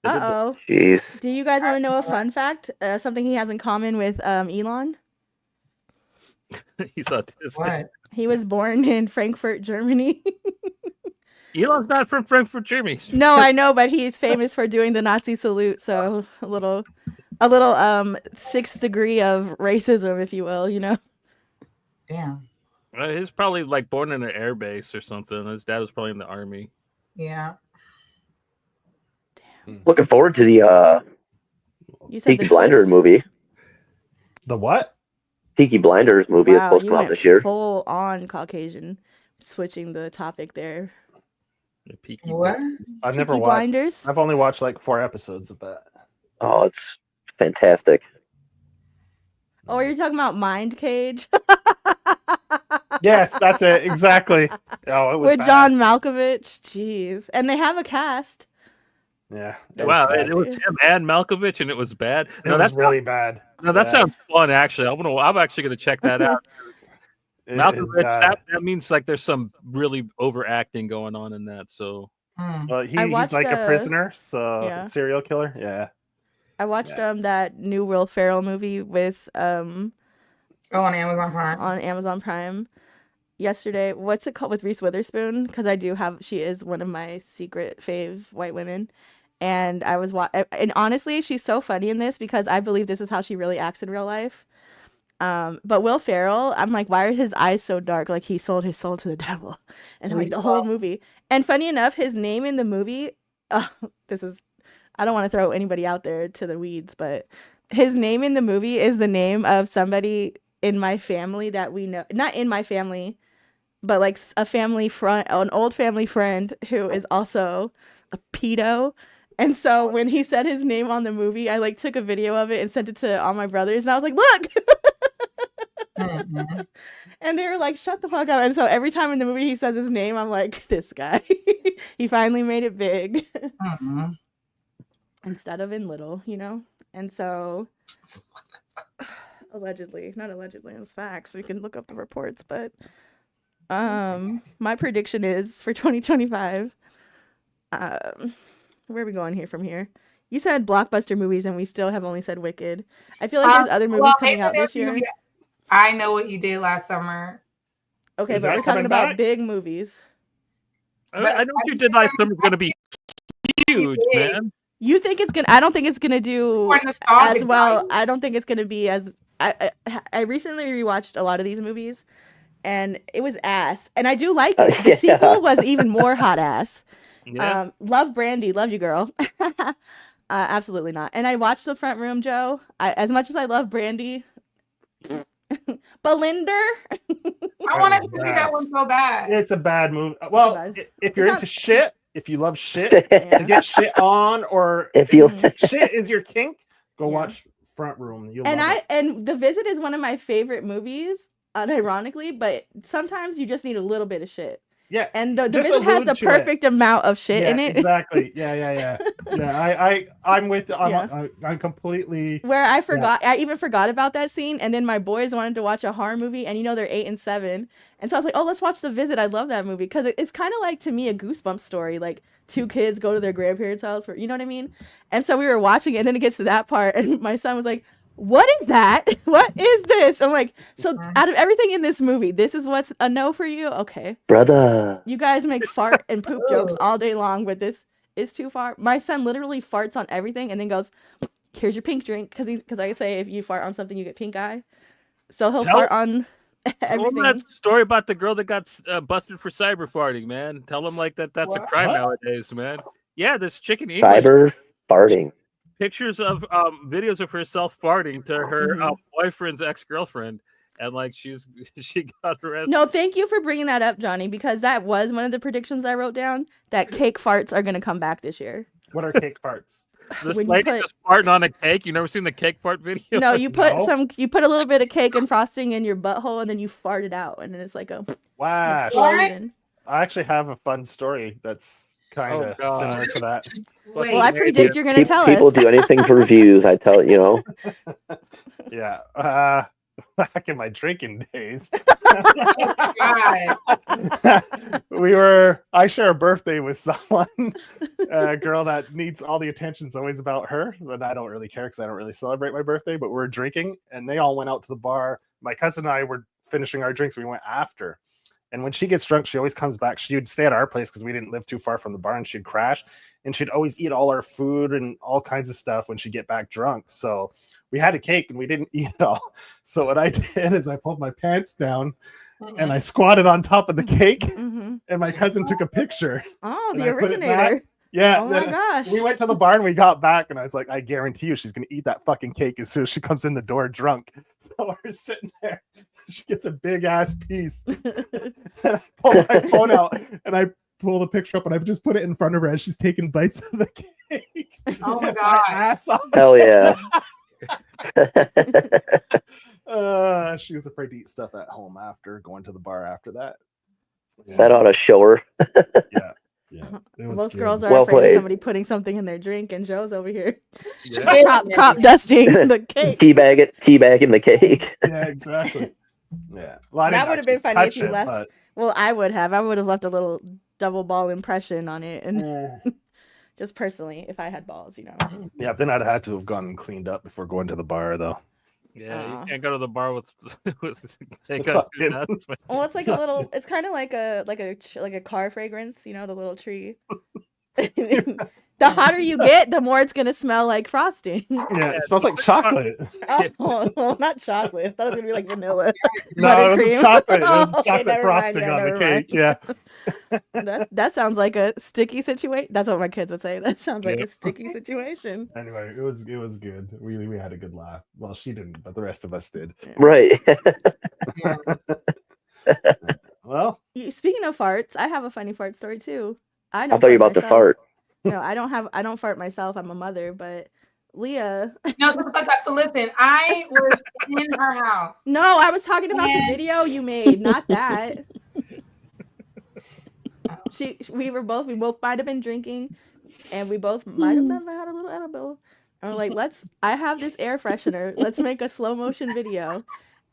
Uh-oh. Jeez. Do you guys want to know a fun fact? Something he has in common with Elon? He's autistic. What? He was born in Frankfurt, Germany. Elon's not from Frankfurt, Germany. No, I know, but he's famous for doing the Nazi salute. So a little 6th degree of racism, if you will, Damn. He's probably like born in an air base or something. His dad was probably in the army. Yeah. Looking forward to the Peaky Blinders movie. The what? Peaky Blinders movie is supposed to come out this year. Full on Caucasian. Switching the topic there. What? I've never Peaky watched. Blinders? I've only watched like 4 episodes of that. Oh, it's fantastic. Oh, you're talking about Mind Cage? Yes, that's it. Exactly. Oh, it was with bad. John Malkovich. Jeez. And they have a cast. Yeah. Wow, it was him and Malkovich, and it was bad. No, that's really bad. No, that sounds fun. Actually, I'm actually gonna check that out. Malcolm Rich, that means like there's some really overacting going on in that. So he's like a prisoner, so serial killer. Yeah. I watched that new Will Ferrell movie with on Amazon Prime. On Amazon Prime yesterday. What's it called, with Reese Witherspoon? Because she is one of my secret fave white women. And I was and honestly, she's so funny in this because I believe this is how she really acts in real life. But Will Ferrell, I'm like, why are his eyes so dark? Like he sold his soul to the devil, and like the whole movie. And funny enough, his name in the movie, I don't want to throw anybody out there to the weeds, but his name in the movie is the name of somebody in my family that we know, not in my family, but like an old family friend who is also a pedo. And so when he said his name on the movie, I like took a video of it and sent it to all my brothers, and I was like, look. Mm-hmm. And they were like, shut the fuck up. And so every time in the movie he says his name, I'm like, this guy. He finally made it big. Mm-hmm. Instead of in little, And so allegedly, not allegedly, it was facts. So you can look up the reports, but my prediction is for 2025. Where are we going here from here? You said blockbuster movies, and we still have only said Wicked. I feel like there's other movies coming out this year. I Know What You Did Last Summer. Okay, but we're talking about big movies. I Know What You Did Last Summer is going to be huge, man. You think it's gonna? I don't think it's gonna do as well. I don't think it's gonna be as. I recently rewatched a lot of these movies, and it was ass. And I do like it. The sequel was even more hot ass. Yeah. Love Brandy, love you, girl. Absolutely not. And I watched The Front Room, Joe. As much as I love Brandy, Belinda. I want to see that one so bad. It's a bad movie. Well, if you're into shit, if you love shit, to get shit on, or if shit is your kink, go watch Front Room. And The Visit is one of my favorite movies, unironically, but sometimes you just need a little bit of shit. Yeah, and the Visit has the perfect amount of shit in it. Exactly. Yeah. I'm with. I'm completely. Where I forgot. I even forgot about that scene, and then my boys wanted to watch a horror movie, and they're 8 and 7, and so I was like, oh, let's watch The Visit. I love that movie because it's kind of like, to me, a Goosebumps story. Like 2 kids go to their grandparents' house for, you know what I mean? And so we were watching it, and then it gets to that part, and my son was like, what is that? What is this? I'm like, so out of everything in this movie, this is what's a no for you? Okay. Brother. You guys make fart and poop jokes all day long, but this is too far. My son literally farts on everything and then goes, here's your pink drink. Because I say if you fart on something, you get pink eye. So he'll fart on everything. Tell him that story about the girl that got busted for cyber farting, man. Tell him like that's a crime nowadays, man. Yeah, this chicken English. Cyber farting. Pictures of videos of herself farting to her boyfriend's ex-girlfriend, and like she got arrested. No, thank you for bringing that up, Johnny, because that was one of the predictions I wrote down, that cake farts are going to come back this year. What are cake farts? This lady just farting on a cake. You never seen the cake fart video? No, you put a little bit of cake and frosting in your butthole, and then you fart it out, and then it's like a wow. I actually have a fun story that's kind of similar to that. Well, I predict you're going to tell us. People do anything for views. I tell you. Yeah. Back in my drinking days, I share a birthday with someone, a girl that needs all the attention's always about her, but I don't really care because I don't really celebrate my birthday. But we're drinking, and they all went out to the bar. My cousin and I were finishing our drinks. We went after. And when she gets drunk, she always comes back. She would stay at our place because we didn't live too far from the bar, and she'd crash. And she'd always eat all our food and all kinds of stuff when she'd get back drunk. So we had a cake and we didn't eat it all. So what I did is I pulled my pants down and I squatted on top of the cake. And my cousin took a picture. Oh, the originator. Yeah. Oh my gosh. We went to the bar and we got back, and I was like, I guarantee you she's going to eat that fucking cake as soon as she comes in the door drunk. So we're sitting there. She gets a big ass piece. And I pull my phone out and I pull the picture up and I just put it in front of her as she's taking bites of the cake. Oh my God. Ass off. Hell yeah. She was afraid to eat stuff at home after going to the bar after that. Yeah. That ought to show her. Yeah. Most girls are afraid of somebody putting something in their drink, and Joe's over here top dusting the cake. Teabagging the cake. Yeah, exactly. Yeah. Well, I That didn't would have been actually funny if touch you it, left. but- Well, I would have. I would have left a little double ball impression on it, and just personally, if I had balls, you know. Yeah, then I'd had to have gone and cleaned up before going to the bar, though. Yeah, Aw. you can't go to the bar with take out your nuts, man. Well, it's like a little. It's kind of like a car fragrance, you know, the little tree. The hotter you get, the more it's gonna smell like frosting. Yeah, it smells like chocolate. Oh, not chocolate. I thought it was gonna be like vanilla. No, it was chocolate. It was Okay, chocolate never mind, frosting yeah, on the never cake. mind. Yeah. That sounds like a sticky situation. That's what my kids would say. That sounds like Yep. a sticky situation. Anyway, it was good. We had a good laugh. Well, she didn't, but the rest of us did. Right. Well, Speaking of farts, I have a funny fart story too. I thought you were about to fart. No, I don't fart myself. I'm a mother, but Leah. No, shut the fuck up. So listen, I was in her house. No, I was talking about the video you made, not that. We both might have been drinking, and we both might have had a little edible. And we're like, I have this air freshener. Let's make a slow motion video.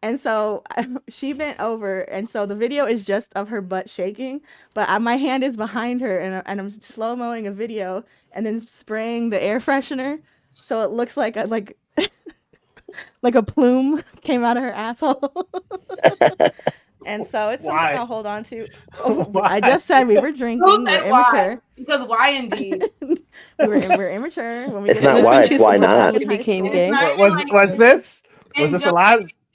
And so she bent over, and so the video is just of her butt shaking, but my hand is behind her, and I'm slow-moing a video, and then spraying the air freshener, so it looks like like a plume came out of her asshole. And so it's something I'll hold on to. Oh, I just said we were drinking. We're immature. Because why indeed? we're immature. When we It's not why. It's why not. She became gay.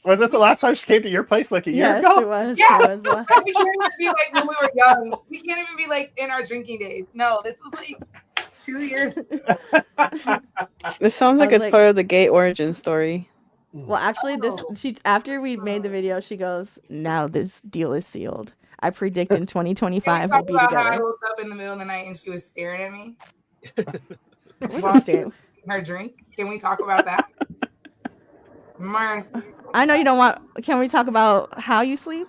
Was this the last time she came to your place like a year ago? Yes, it was. Yeah. It was. We can't even be like when we were young. We can't even be like in our drinking days. No, this was like 2 years. This sounds like it's part of the gay origin story. Well, actually, after we made the video, she goes, "Now this deal is sealed. I predict in 2025 we'll be How I together." woke up in the middle of the night and she was staring at me. Her drink. Can we talk about that? Mars. I know you don't want. Can we talk about how you sleep?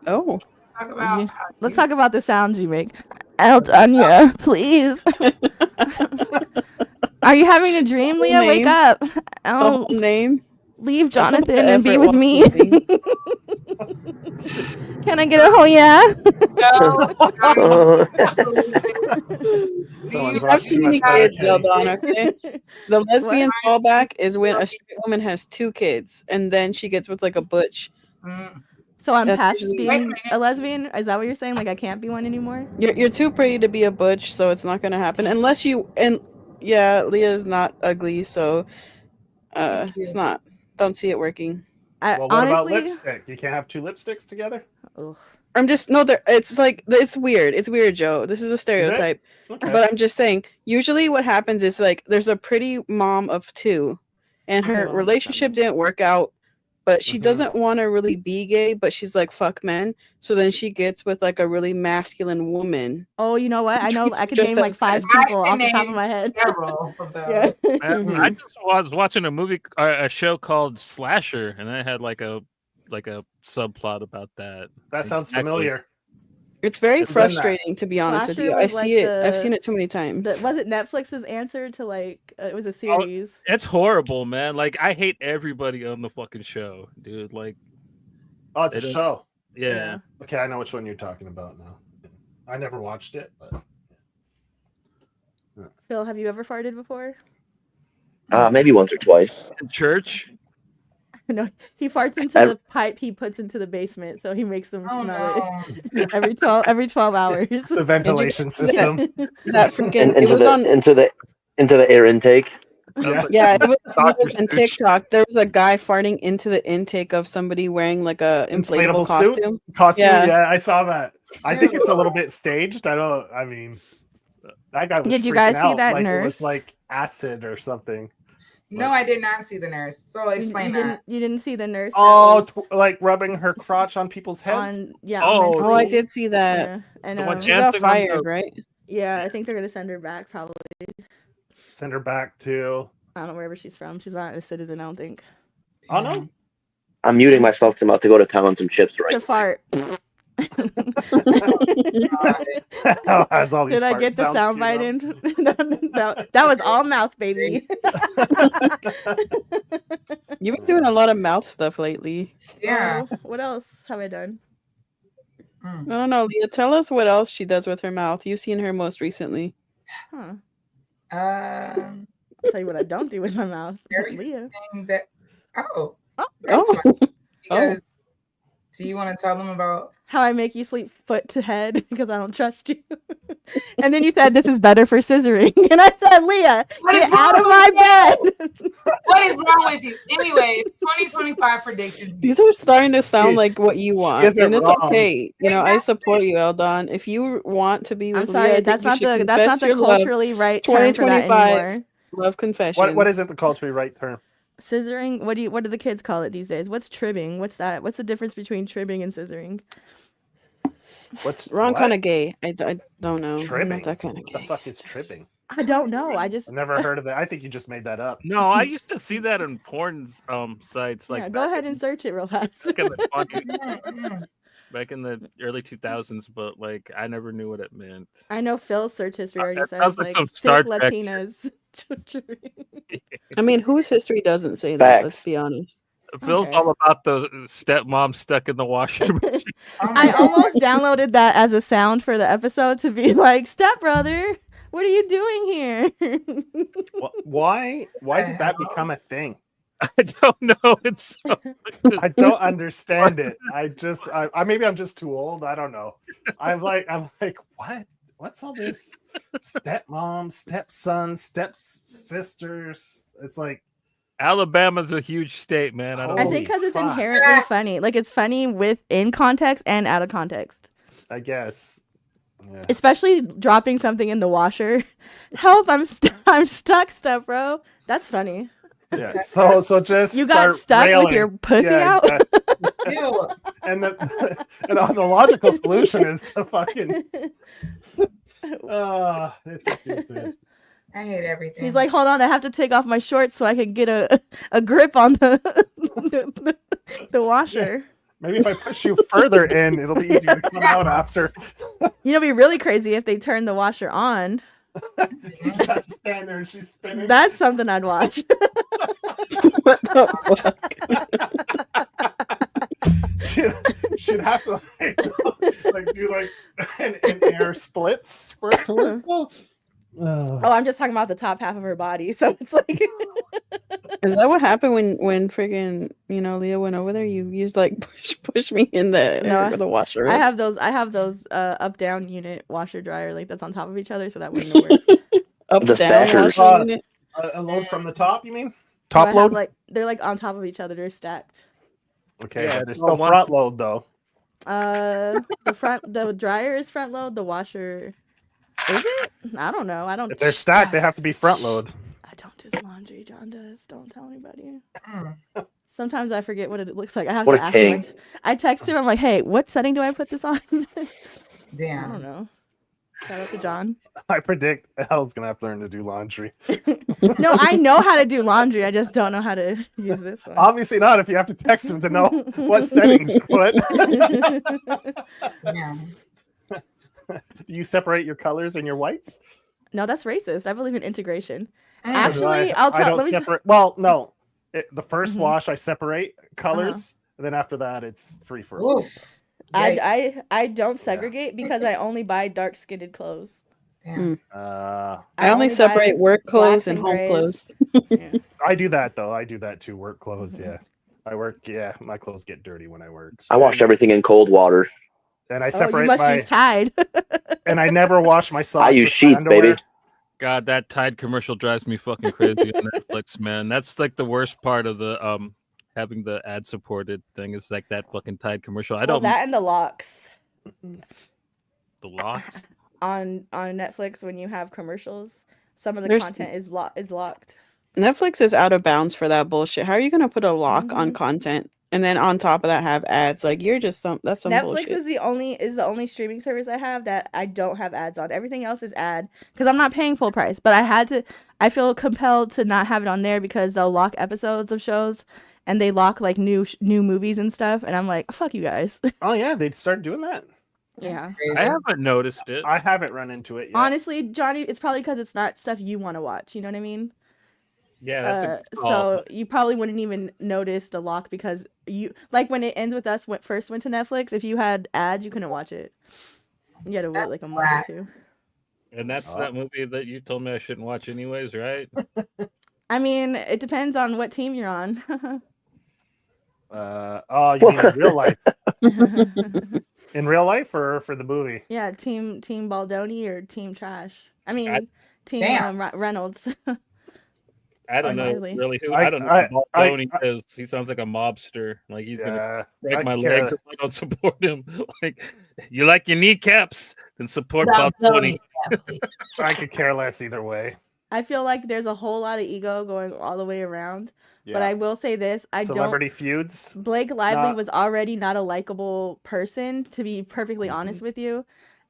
Oh. Talk about Let's talk about the sounds you make. Aldania, please. Are you having a dream, Leah? Wake up. Oh, name. Leave Jonathan and be with me. Can I get a oh yeah? I've seen kids, Zeldon, okay? The lesbian fallback is when a straight woman has 2 kids and then she gets with like a butch. So I'm past being a lesbian? Is that what you're saying? Like I can't be one anymore? You're too pretty to be a butch, so it's not gonna happen unless you. And yeah, Leah's not ugly, so it's not. Don't see it working. Well, what about lipstick? You can't have 2 lipsticks together? Ugh. I'm just it's like it's weird. It's weird, Joe. This is a stereotype. Okay. But I'm just saying, usually what happens is like there's a pretty mom of 2 and her relationship didn't work out, but she doesn't want to really be gay, but she's like, fuck men. So then she gets with like a really masculine woman. Oh, you know what? I know I could name like 5 people off the top of my head. Yeah. I just was watching a show called Slasher, and I had like a subplot about that. That sounds familiar. It's very frustrating, to be honest with you. I see it. I've seen it too many times. Was it Netflix's answer to like it was a series? It's horrible, man. Like I hate everybody on the fucking show, dude. Like, oh, it's a show. Yeah. Okay, I know which one you're talking about now. I never watched it, but Phil, have you ever farted before? Maybe once or twice. In church? No, he farts into the pipe he puts into the basement, so he makes them smell it every 12 hours. The ventilation system. That freaking into the air intake. Yeah, it was on TikTok. There was a guy farting into the intake of somebody wearing like a inflatable costume. Yeah, I saw that. I think it's a little bit staged. That guy was. Did you guys see out, that like nurse? It was like acid or something. No, I did not see the nurse. So explain that. You didn't see the nurse? Oh, like rubbing her crotch on people's heads? Oh, I did see that. Yeah. And she got fired, right? Yeah, I think they're going to send her back, probably. Send her back to... I don't know wherever she's from. She's not a citizen, I don't think. Oh, no? I'm muting myself because I'm about to go to town on some chips right To fart. now. Did I get the soundbite in? No, that was all mouth, baby. You've been doing a lot of mouth stuff lately. Yeah. Oh, what else have I done? I don't know, Leah. Tell us what else she does with her mouth. You've seen her most recently. Huh. Um, I'll tell you what I don't do with my mouth. Leah. everything that. Oh, Oh. that's Oh. fine. Because do you want to tell them about? How I make you sleep foot to head because I don't trust you. And then you said this is better for scissoring. And I said, Leah, What get is wrong out of with my you? bed. What is wrong with you? Anyway, 2025 predictions. These are starting to sound She- like what you she want, isn't and it's wrong. okay. You know, I Exactly. support you, Eldon. If you want to be with I'm Leah, I sorry, think that's you not should the that's not confess the your love. culturally right term for that 2025. anymore. Love confessions. What isn't the culturally right term? Scissoring, what do the kids call it these days? What's tribbing? What's that? What's the difference between tribbing and scissoring? What's Wrong what? kind of gay. I don't know. I'm Tribbing. not that kind of What the gay. fuck is tripping? I don't know. I just I've never heard of that. I think you just made that up. No, I used to see that in porn sites. Like yeah, go ahead and search it real fast. back in the 20s, Mm-mm. back in the early 2000s, but like I never knew what it meant. I know Phil's search history already That says sounds like like some Star thick Trek Latinas. I mean, whose history doesn't say that? Let's Facts. be honest. Phil's Okay. all about the stepmom stuck in the washing machine. Oh my I God. almost downloaded that as a sound for the episode to be like, stepbrother, what are you doing here? Why did that become a thing? I don't know. It's so I don't understand it. I maybe I'm just too old. I don't know. I'm like, what? What's all this stepmom, stepson, stepsisters? It's like Alabama's a huge state, man. I don't I Holy think because it's fuck. inherently funny. Like it's funny within context and out of context. I guess. Yeah. Especially dropping something in the washer. Help! I'm stuck, stuff, bro. That's funny. Yeah. So just You got start stuck railing. with your pussy Yeah, out. exactly. Ew. And the logical solution is to fucking. It's stupid. I hate everything. He's like, hold on, I have to take off my shorts so I can get a grip on the washer. Maybe if I push you further in, it'll be easier to come out after. You know, it'd be really crazy if they turn the washer on. She's just standing there and she's spinning. That's something I'd watch. What the fuck? She'd have to like do like an air splits for it to work. Oh, I'm just talking about the top half of her body, so it's like Is that what happened when freaking Leah went over there? You used like push me in the washer. I have those up down unit washer dryer like that's on top of each other, so that wouldn't work. Up The down stashers. washer unit. A load from the top, you mean? So I Top have, load? like they're like on top of each other, they're stacked. Okay, Yeah, but it's it's still the one- front load though. The dryer is front load, the washer is it? I don't know. I don't. If they're stacked, they have to be front load. I don't do the laundry. John does. Don't tell anybody. Mm. Sometimes I forget what it looks like. I have What to a ask king. him. I text him. I'm like, hey, what setting do I put this on? I don't Damn. know. Shout out to John. I predict Elle's gonna have to learn to do laundry. No, I know how to do laundry. I just don't know how to use this one. Obviously not if you have to text him to know what settings to put. Damn. Do you separate your colors and your whites? No, that's racist. I believe in integration. Mm. Actually, I I'll tell. don't Let me. separate. Well, no. The first Mhm. wash I separate colors, Uh-huh. and then after that it's free for all. Oof. Yikes. I don't segregate because I only buy dark skinned clothes. Damn. Uh, I only buy separate work clothes blacks and and home grays. clothes. Yeah. I do that though. I do that too. Work clothes, Mhm. yeah. I work, yeah. My clothes get dirty when I work. I washed everything in cold water. And I Oh, you separate must my. use Tide. And I never wash my socks. I use with sheets, underwear. baby. God, that Tide commercial drives me fucking crazy on Netflix, man. That's like the worst part of the having the ad supported thing is like that fucking Tide commercial. I Well, don't that and the locks the locks. on Netflix when you have commercials. Some of the There's- content is locked. Netflix is out of bounds for that bullshit. How are you gonna put a lock on Mhm. content and then on top of that have ads? Like you're just that's some Netflix bullshit. is the only streaming service I have that I don't have ads on. Everything else is ad because I'm not paying full price. But I feel compelled to not have it on there because they'll lock episodes of shows and they lock like new movies and stuff. And I'm like, fuck you guys. Oh yeah, they'd start doing that. Yeah. That's crazy. I haven't noticed it. I haven't run into it yet. Honestly, Johnny, it's probably because it's not stuff you want to watch. You know what I mean? Yeah, that's a good call. So you probably wouldn't even notice the lock because you like when it ends with us first went to Netflix. If you had ads, you couldn't watch it. You had to wait like a month or two. And that's that movie that you told me I shouldn't watch anyways, right? I mean, it depends on what team you're on. You mean in real life? In real life or for the movie? Yeah, team Baldoni or team Trash. I mean, team Reynolds. I don't know Lively. really who. I don't know who Baldoni is. He sounds like a mobster. Like he's gonna break my legs if I don't support him. Like you like your kneecaps, then support Baldoni. I could care less either way. I feel like there's a whole lot of ego going all the way around. Yeah. But I will say this: Celebrity feuds. Blake Lively was already not a likable person, to be perfectly honest with you.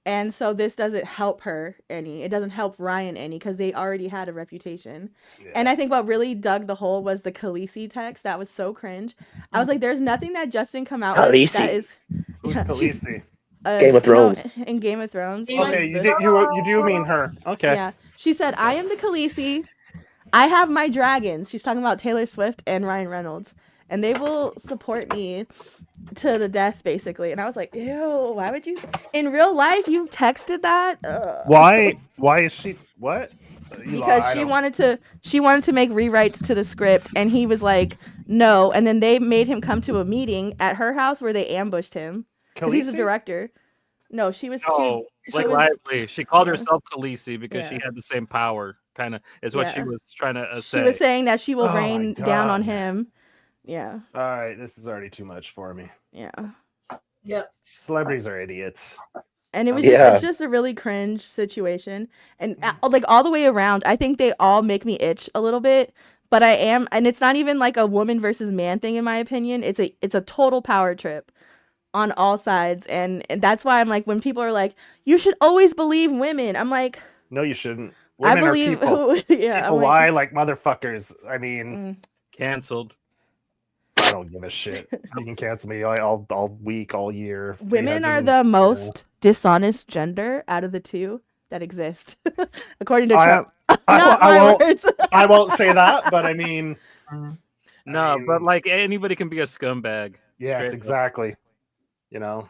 And so this doesn't help her any. It doesn't help Ryan any because they already had a reputation. Yeah. And I think what really dug the hole was the Khaleesi text. That was so cringe. I was like, there's nothing that Justin come out with that is... Who's Khaleesi? Game of Thrones. In Game of Thrones. Okay, you do mean her. Okay. Yeah. She said, I am the Khaleesi. I have my dragons. She's talking about Taylor Swift and Ryan Reynolds. And they will support me to the death, basically. And I was like, ew, why would you? In real life, you texted that? Ugh. Why is she what? Because she wanted to make rewrites to the script, and he was like, no. And then they made him come to a meeting at her house where they ambushed him because he's a director. No, she was. No, Blake Lively. She called herself Khaleesi because she had the same power. Kind of is what she was trying to say. She was saying that she will rain down on him. Yeah. All right, this is already too much for me. Yeah. Yep. Celebrities are idiots. And it was it's just a really cringe situation. And like all the way around, I think they all make me itch a little bit. But and it's not even like a woman versus man thing in my opinion. It's a total power trip on all sides. And that's why I'm like, when people are like, you should always believe women, I'm like, no, you shouldn't. Women I believe are people. People lie like motherfuckers. I mean, canceled. I don't give a shit. You can cancel me all week, all year. Women are the most dishonest gender out of the two that exist, according to Trump. I won't say that, but I mean, but like anybody can be a scumbag. Yes, exactly. Up. You know.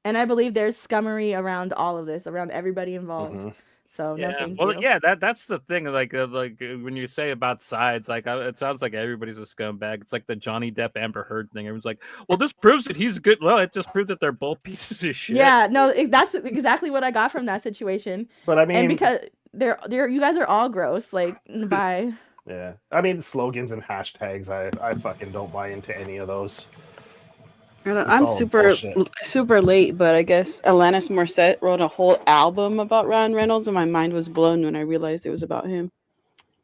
And I believe there's scummery around all of this, around everybody involved. Mm-hmm. So no, thank you. Yeah, that's the thing. Like when you say about sides, like it sounds like everybody's a scumbag. It's like the Johnny Depp Amber Heard thing. Everyone's like, well, this proves that he's good. Well, it just proves that they're both pieces of shit. Yeah, no, that's exactly what I got from that situation. But I mean, and because they're you guys are all gross. Like, bye. Yeah, I mean slogans and hashtags. I fucking don't buy into any of those. I'm super late, but I guess Alanis Morissette wrote a whole album about Ryan Reynolds, and my mind was blown when I realized it was about him.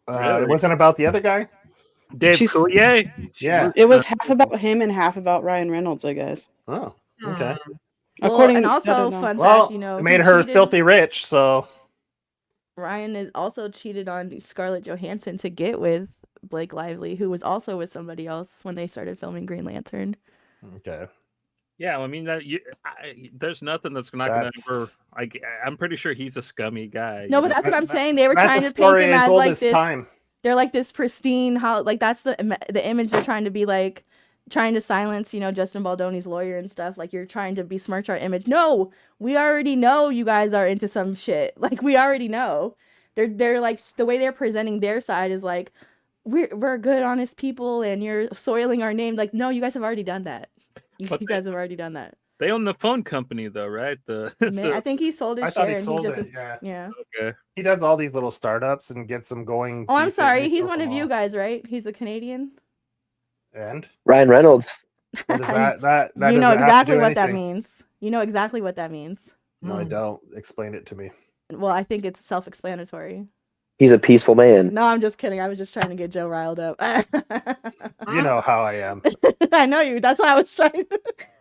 It wasn't about the other guy, Dave Coulier. Yeah, it was half about him and half about Ryan Reynolds, I guess. Oh, okay. And also, fun fact, it made her filthy rich. So Ryan is also cheated on Scarlett Johansson to get with Blake Lively, who was also with somebody else when they started filming Green Lantern. Okay. Yeah, I mean there's nothing that's not going to ever. I'm pretty sure he's a scummy guy. No, but that's what I'm saying. They were trying to paint him as like this. They're like this pristine. How like that's the image they're trying to be like, trying to silence Justin Baldoni's lawyer and stuff. Like you're trying to besmirch our image. No, we already know you guys are into some shit. Like we already know. They're like the way they're presenting their side is like. We're good, honest people, and you're soiling our name. Like, no, you guys have already done that. You guys have already done that. They own the phone company, though, right? I think he sold his share. I thought he sold it. Yeah. Okay. He does all these little startups and gets them going. Oh, I'm sorry. He's one of you guys, right? He's a Canadian. And Ryan Reynolds. What is that you know exactly what that means. You know exactly what that means. No, I don't. Explain it to me. Well, I think it's self-explanatory. He's a peaceful man. No, I'm just kidding. I was just trying to get Joe riled up. You know how I am. I know you. That's why I was trying.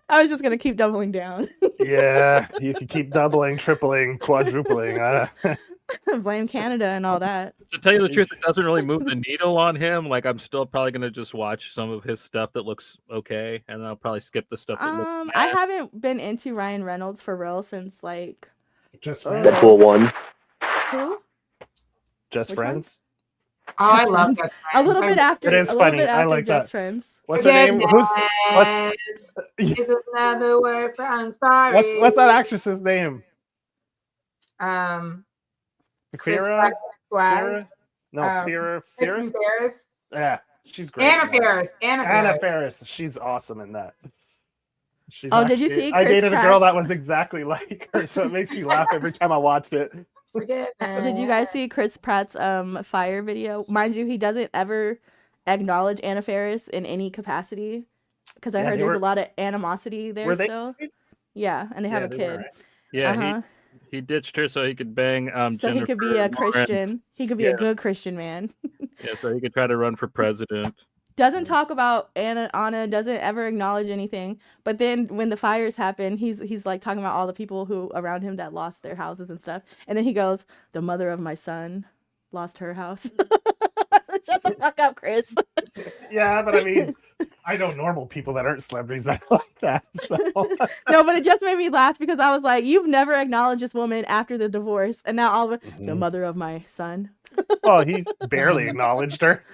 I was just gonna keep doubling down. Yeah, you can keep doubling, tripling, quadrupling. Blame Canada and all that. To tell you the truth, it doesn't really move the needle on him. Like I'm still probably gonna just watch some of his stuff that looks okay, and I'll probably skip the stuff that looks bad. I haven't been into Ryan Reynolds for real since like Just Deadpool 1. Who? Just Which Friends? Oh, I Just love Friends. Just A Friends. little bit after. It is a little funny. bit I after like Just that. Friends. What's her name? What's Is another word for I'm sorry. what's that actress's name? Chris Fira? Swag. No, Fira. Kristen Ferris. Yeah, she's great. Anna Faris. Anna Faris. She's awesome in that. She's Oh, did you see I Chris dated a girl Pratt's- that was exactly like her, so it makes me laugh every time I watch it. Did you guys see Chris Pratt's fire video? Mind you, he doesn't ever acknowledge Anna Faris in any capacity because I heard there's a lot of animosity there still. Yeah, and they have a kid. Right. Yeah, he ditched her so he could bang so he could be a Christian. He could be a good Christian man. Yeah, so he could try to run for president. Doesn't talk about Anna, doesn't ever acknowledge anything. But then when the fires happen, he's like talking about all the people who around him that lost their houses and stuff. And then he goes, "The mother of my son lost her house." Shut the fuck up, Chris. Yeah, but I mean, I know normal people that aren't celebrities that are like that. So. No, but it just made me laugh because I was like, you've never acknowledged this woman after the divorce, and now all of the mother of my son. Oh, he's barely acknowledged her.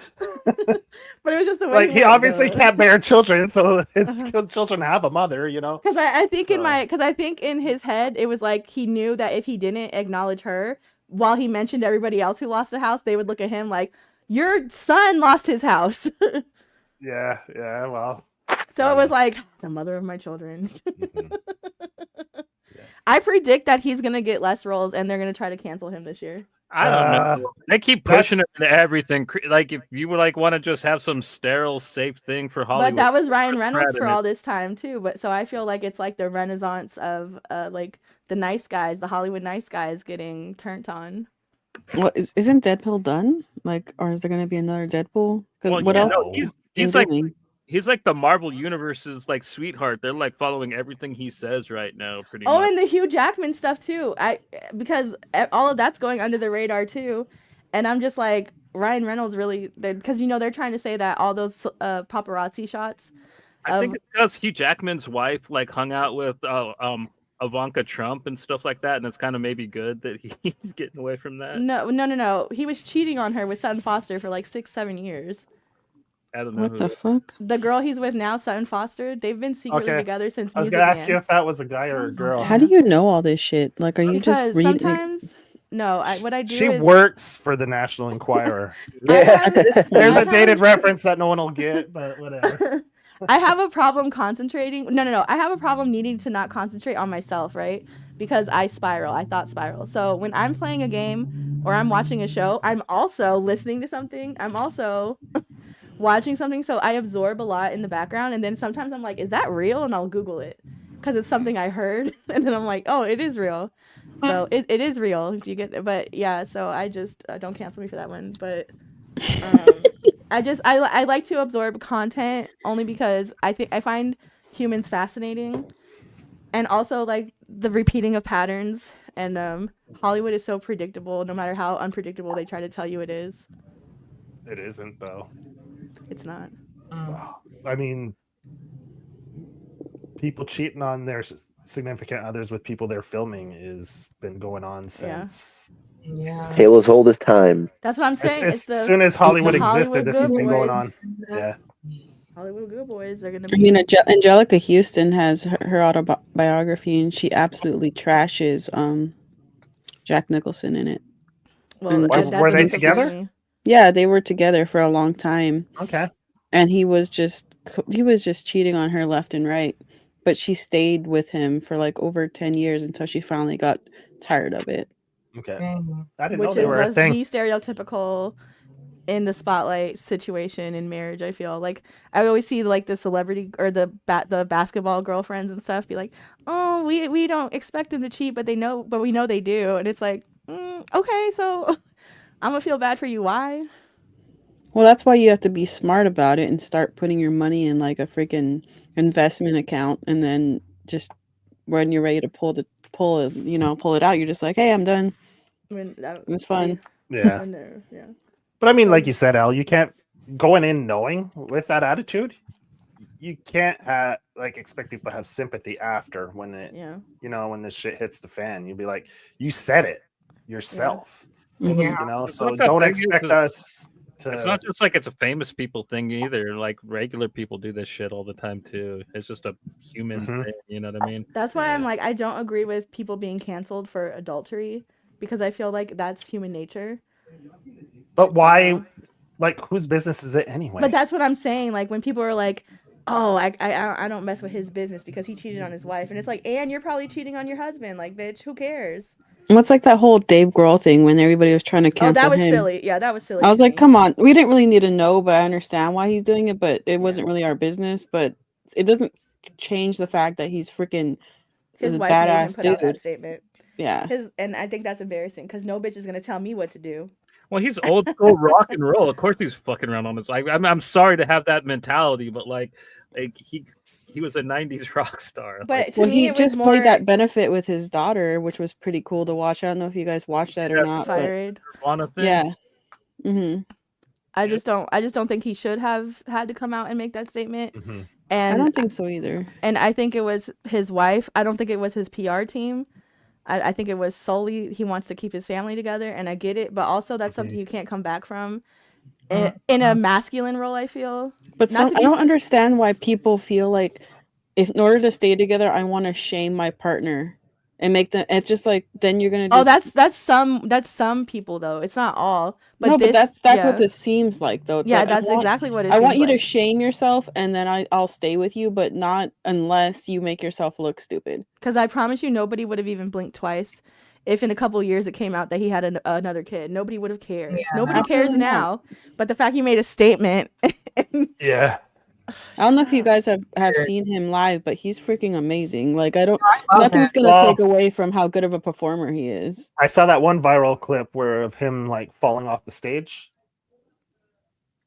But it was just the way he obviously can't bear children, so his children have a mother, you know. Because I think in his head it was like he knew that if he didn't acknowledge her while he mentioned everybody else who lost a house, they would look at him like, your son lost his house. Yeah, well. So it was like, the mother of my children. I predict that he's gonna get less roles and they're gonna try to cancel him this year. I don't know. They keep pushing it into everything. Like if you would want to just have some sterile, safe thing for Hollywood. But that was Ryan Reynolds for all this time too. But so I feel like it's like the renaissance of like the nice guys, the Hollywood nice guys getting turned on. Well, isn't Deadpool done? Like, or is there going to be another Deadpool? Because what else? No, he's like the Marvel Universe's like sweetheart. They're like following everything he says right now, pretty much. Oh, and the Hugh Jackman stuff too. Because all of that's going under the radar too, and I'm just like, Ryan Reynolds really, because they're trying to say that all those paparazzi shots. I think it's because Hugh Jackman's wife like hung out with Ivanka Trump and stuff like that, and it's kind of maybe good that he's getting away from that. No. He was cheating on her with Sutton Foster for like 6-7 years. I don't know. What the fuck? The girl he's with now, Sutton Foster, they've been secretly together since. I was gonna ask you if that was a guy or a girl. How do you know all this shit? Like, are you just reading? Sometimes, no. What I do she is works for the National Enquirer. Yeah, there's a dated reference that no one will get, but whatever. I have a problem concentrating. No. I have a problem needing to not concentrate on myself, right? Because I thought spiral. So when I'm playing a game or I'm watching a show, I'm also listening to something. I'm also watching something. So I absorb a lot in the background. And then sometimes I'm like, is that real? And I'll Google it because it's something I heard. And then I'm like, oh, it is real. So it is real. Do you get it? But yeah, so I just don't cancel me for that one. But I like to absorb content only because I find humans fascinating, and also like the repeating of patterns. And Hollywood is so predictable, no matter how unpredictable they try to tell you it is. It isn't though. It's not. I mean, people cheating on their significant others with people they're filming is been going on since. Yeah. Halo's oldest time. That's what I'm saying. As soon as Hollywood existed, this has been going on. Yeah. Hollywood Good Boys are gonna be. I mean, Angelica Houston has her autobiography, and she absolutely trashes Jack Nicholson in it. Well, were they together? Yeah, they were together for a long time. Okay. And he was just cheating on her left and right, but she stayed with him for like over 10 years until she finally got tired of it. Okay. I didn't Which know they were a is thing. the stereotypical in the spotlight situation in marriage. I feel like I always see like the celebrity or the basketball girlfriends and stuff be like, oh, we don't expect them to cheat, but we know they do. And it's like, okay, so I'm gonna feel bad for you. Why? Well, that's why you have to be smart about it and start putting your money in like a freaking investment account, and then just when you're ready to pull it out, you're just like, hey, I'm done. It was fun. Yeah. Yeah. But I mean, like you said, Al, you can't going in knowing with that attitude. You can't expect people to have sympathy after when when this shit hits the fan. You'll be like, you said it yourself. Yeah. So don't expect us It's not just like it's a famous people thing either. Like regular people do this shit all the time too. It's just a human thing. You know what I mean? That's why I'm like, I don't agree with people being canceled for adultery because I feel like that's human nature. But why? Like, whose business is it anyway? But that's what I'm saying. Like when people are like, "Oh, I don't mess with his business because he cheated on his wife," and it's like, and you're probably cheating on your husband. Like, bitch, who cares? What's like that whole Dave Grohl thing when everybody was trying to cancel him? Oh, that was silly. Yeah, that was silly. I was like, come on. We didn't really need to know, but I understand why he's doing it, but it wasn't really our business. But it doesn't change the fact that he's freaking his wife made him put out that statement. Yeah. And I think that's embarrassing because no bitch is going to tell me what to do. Well, he's old school rock and roll. Of course he's fucking around on his wife. I'm sorry to have that mentality, but like he was a 90s rock star. But to me, he just played that benefit with his daughter, which was pretty cool to watch. I don't know if you guys watched that or not. Fired. But, yeah. Mm-hmm. I just don't think he should have had to come out and make that statement. Mm-hmm. And I don't think so either. And I think it was his wife. I don't think it was his PR team. I think it was solely he wants to keep his family together, and I get it. But also, that's something you can't come back from in a masculine role, I feel. But I don't understand why people feel like in order to stay together, I want to shame my partner and make them. It's just like then you're gonna. Just, that's some people though. It's not all. But no, but that's what this seems like though. It's like, that's exactly what it. I want you to shame yourself, and then I'll stay with you, but not unless you make yourself look stupid. Because I promise you, nobody would have even blinked twice if in a couple of years it came out that he had another kid. Nobody would have cared. Yeah, nobody cares now. But the fact you made a statement. Yeah. I don't know if you guys have seen him live, but he's freaking amazing. Like nothing's gonna take away from how good of a performer he is. I saw that one viral clip of him like falling off the stage.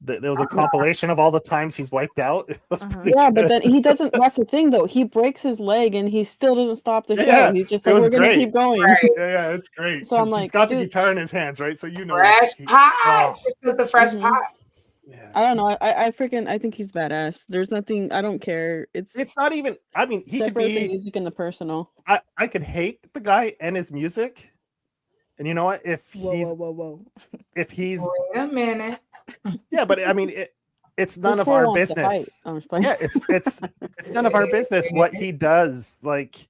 There was a compilation of all the times he's wiped out. It was good. But then he doesn't. That's the thing, though. He breaks his leg and he still doesn't stop the show. Yeah, he's just like, we're gonna keep going. Right. Yeah, it's great. So I'm like, he's got the guitar in his hands, right? So you know, fresh pots. It's the fresh pots. Yeah. I don't know. I think he's badass. There's nothing. I don't care. It's not even. I mean, he could be the music and the personal. I could hate the guy and his music, and you know what? If he's if he's wait a minute. Yeah, but I mean, it's none of our business. Yeah, it's none of our business what he does, like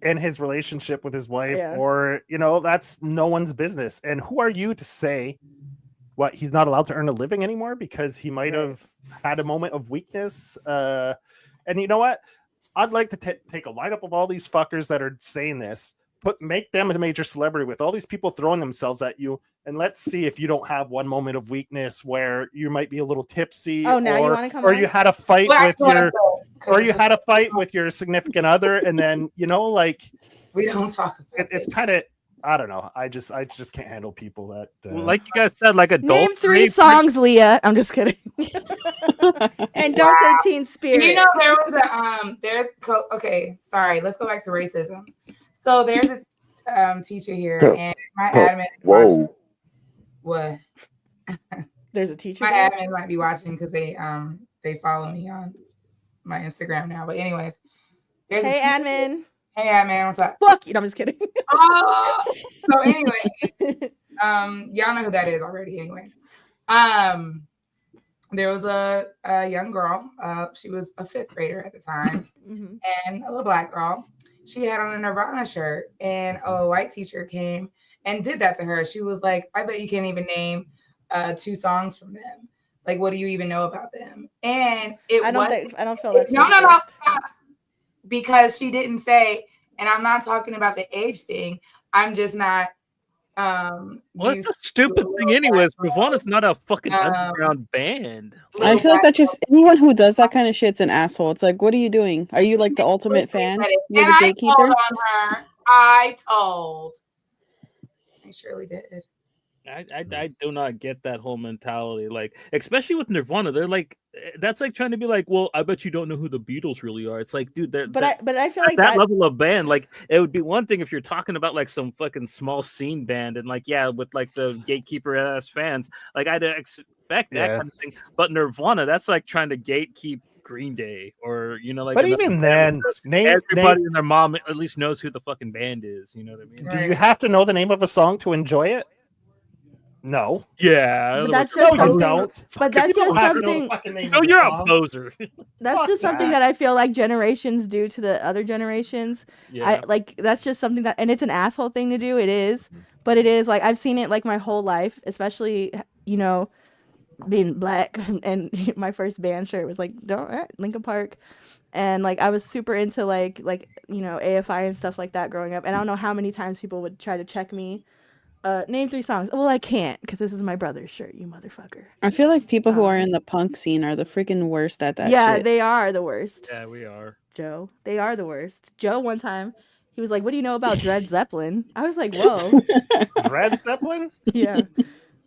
in his relationship with his wife, or that's no one's business. And who are you to say what he's not allowed to earn a living anymore because he might have had a moment of weakness? And you know what? I'd like to take a lineup of all these fuckers that are saying this, make them a major celebrity with all these people throwing themselves at you, and let's see if you don't have one moment of weakness where you might be a little tipsy, you want to come or you had a fight you had a fight with your significant other, and then like we don't talk about it's kind of. I don't know. I just can't handle people that. Like you guys said, like adult. Name 3 songs, Leah. I'm just kidding. And don't say Teen Spirit. You know there was okay. Sorry, let's go back to racism. So there's a teacher here, and my admin. What? There's a teacher. My admin might be watching because they follow me on my Instagram now. But anyways, there's a teacher. Admin. Hey, admin, what's up? Fuck you. No, I'm just kidding. So anyway, y'all know who that is already. Anyway, there was a young girl. She was a 5th grader at the time, and a little black girl. She had on a Nirvana shirt, and a white teacher came and did that to her. She was like, "I bet you can't even name 2 songs from them. Like, what do you even know about them?" And I don't feel that's no. Stop. Because she didn't say, and I'm not talking about the age thing. I'm just not. What's a stupid thing, anyways? Nirvana's not a fucking underground band. I feel like that's just anyone who does that kind of shit's an asshole. It's like, what are you doing? Are you like the ultimate fan? You're the gatekeeper. I surely did. I do not get that whole mentality, like especially with Nirvana. They're like, that's like trying to be like, well, I bet you don't know who the Beatles really are. It's like, dude, but I feel like that level of band, like it would be one thing if you're talking about like some fucking small scene band and like with like the gatekeeper ass fans, like I'd expect that kind of thing. But Nirvana, that's like trying to gatekeep Green Day, or like. But even then, everybody and their mom at least knows who the fucking band is. You know what I mean? Do you have to know the name of a song to enjoy it? No. Yeah. But that's No, just you something. don't. But that's You don't just have to know the something. fucking name No, of the you're a song. poser. That's Fuck just something that. that I feel like generations do to the other generations. Yeah. That's just something that, and it's an asshole thing to do. It is, but it is like I've seen it like my whole life, especially being black and my first band shirt was like Linkin Park, and like I was super into like AFI and stuff like that growing up, and I don't know how many times people would try to check me. Name 3 songs. Well, I can't because this is my brother's shirt, you motherfucker. I feel like people who are in the punk scene are the freaking worst at that shit. They are the worst. Yeah, we are. Joe, they are the worst. Joe, one time, he was like, "What do you know about Dred Zeppelin?" I was like, "Whoa." Dred Zeppelin? Yeah.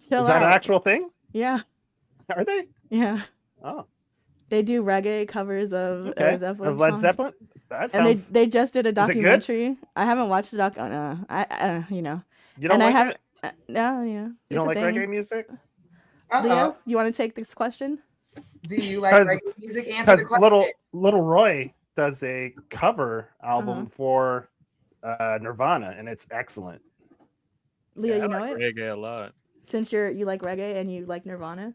Chill Is that out. an actual thing? Yeah. Are they? Yeah. Oh. They do reggae covers of Zeppelin Of Led songs. Zeppelin? That And sounds... they just did a Is it good? documentary. I haven't watched the doc. You don't and I like haven't. it? No, You don't like reggae music? Leo, you want to take this question? Do you like reggae music? Answer the Because question. Little Roy does a cover album for Nirvana, and it's excellent. Leo, Yeah, you know I like it? reggae a lot. Since you like reggae and you like Nirvana?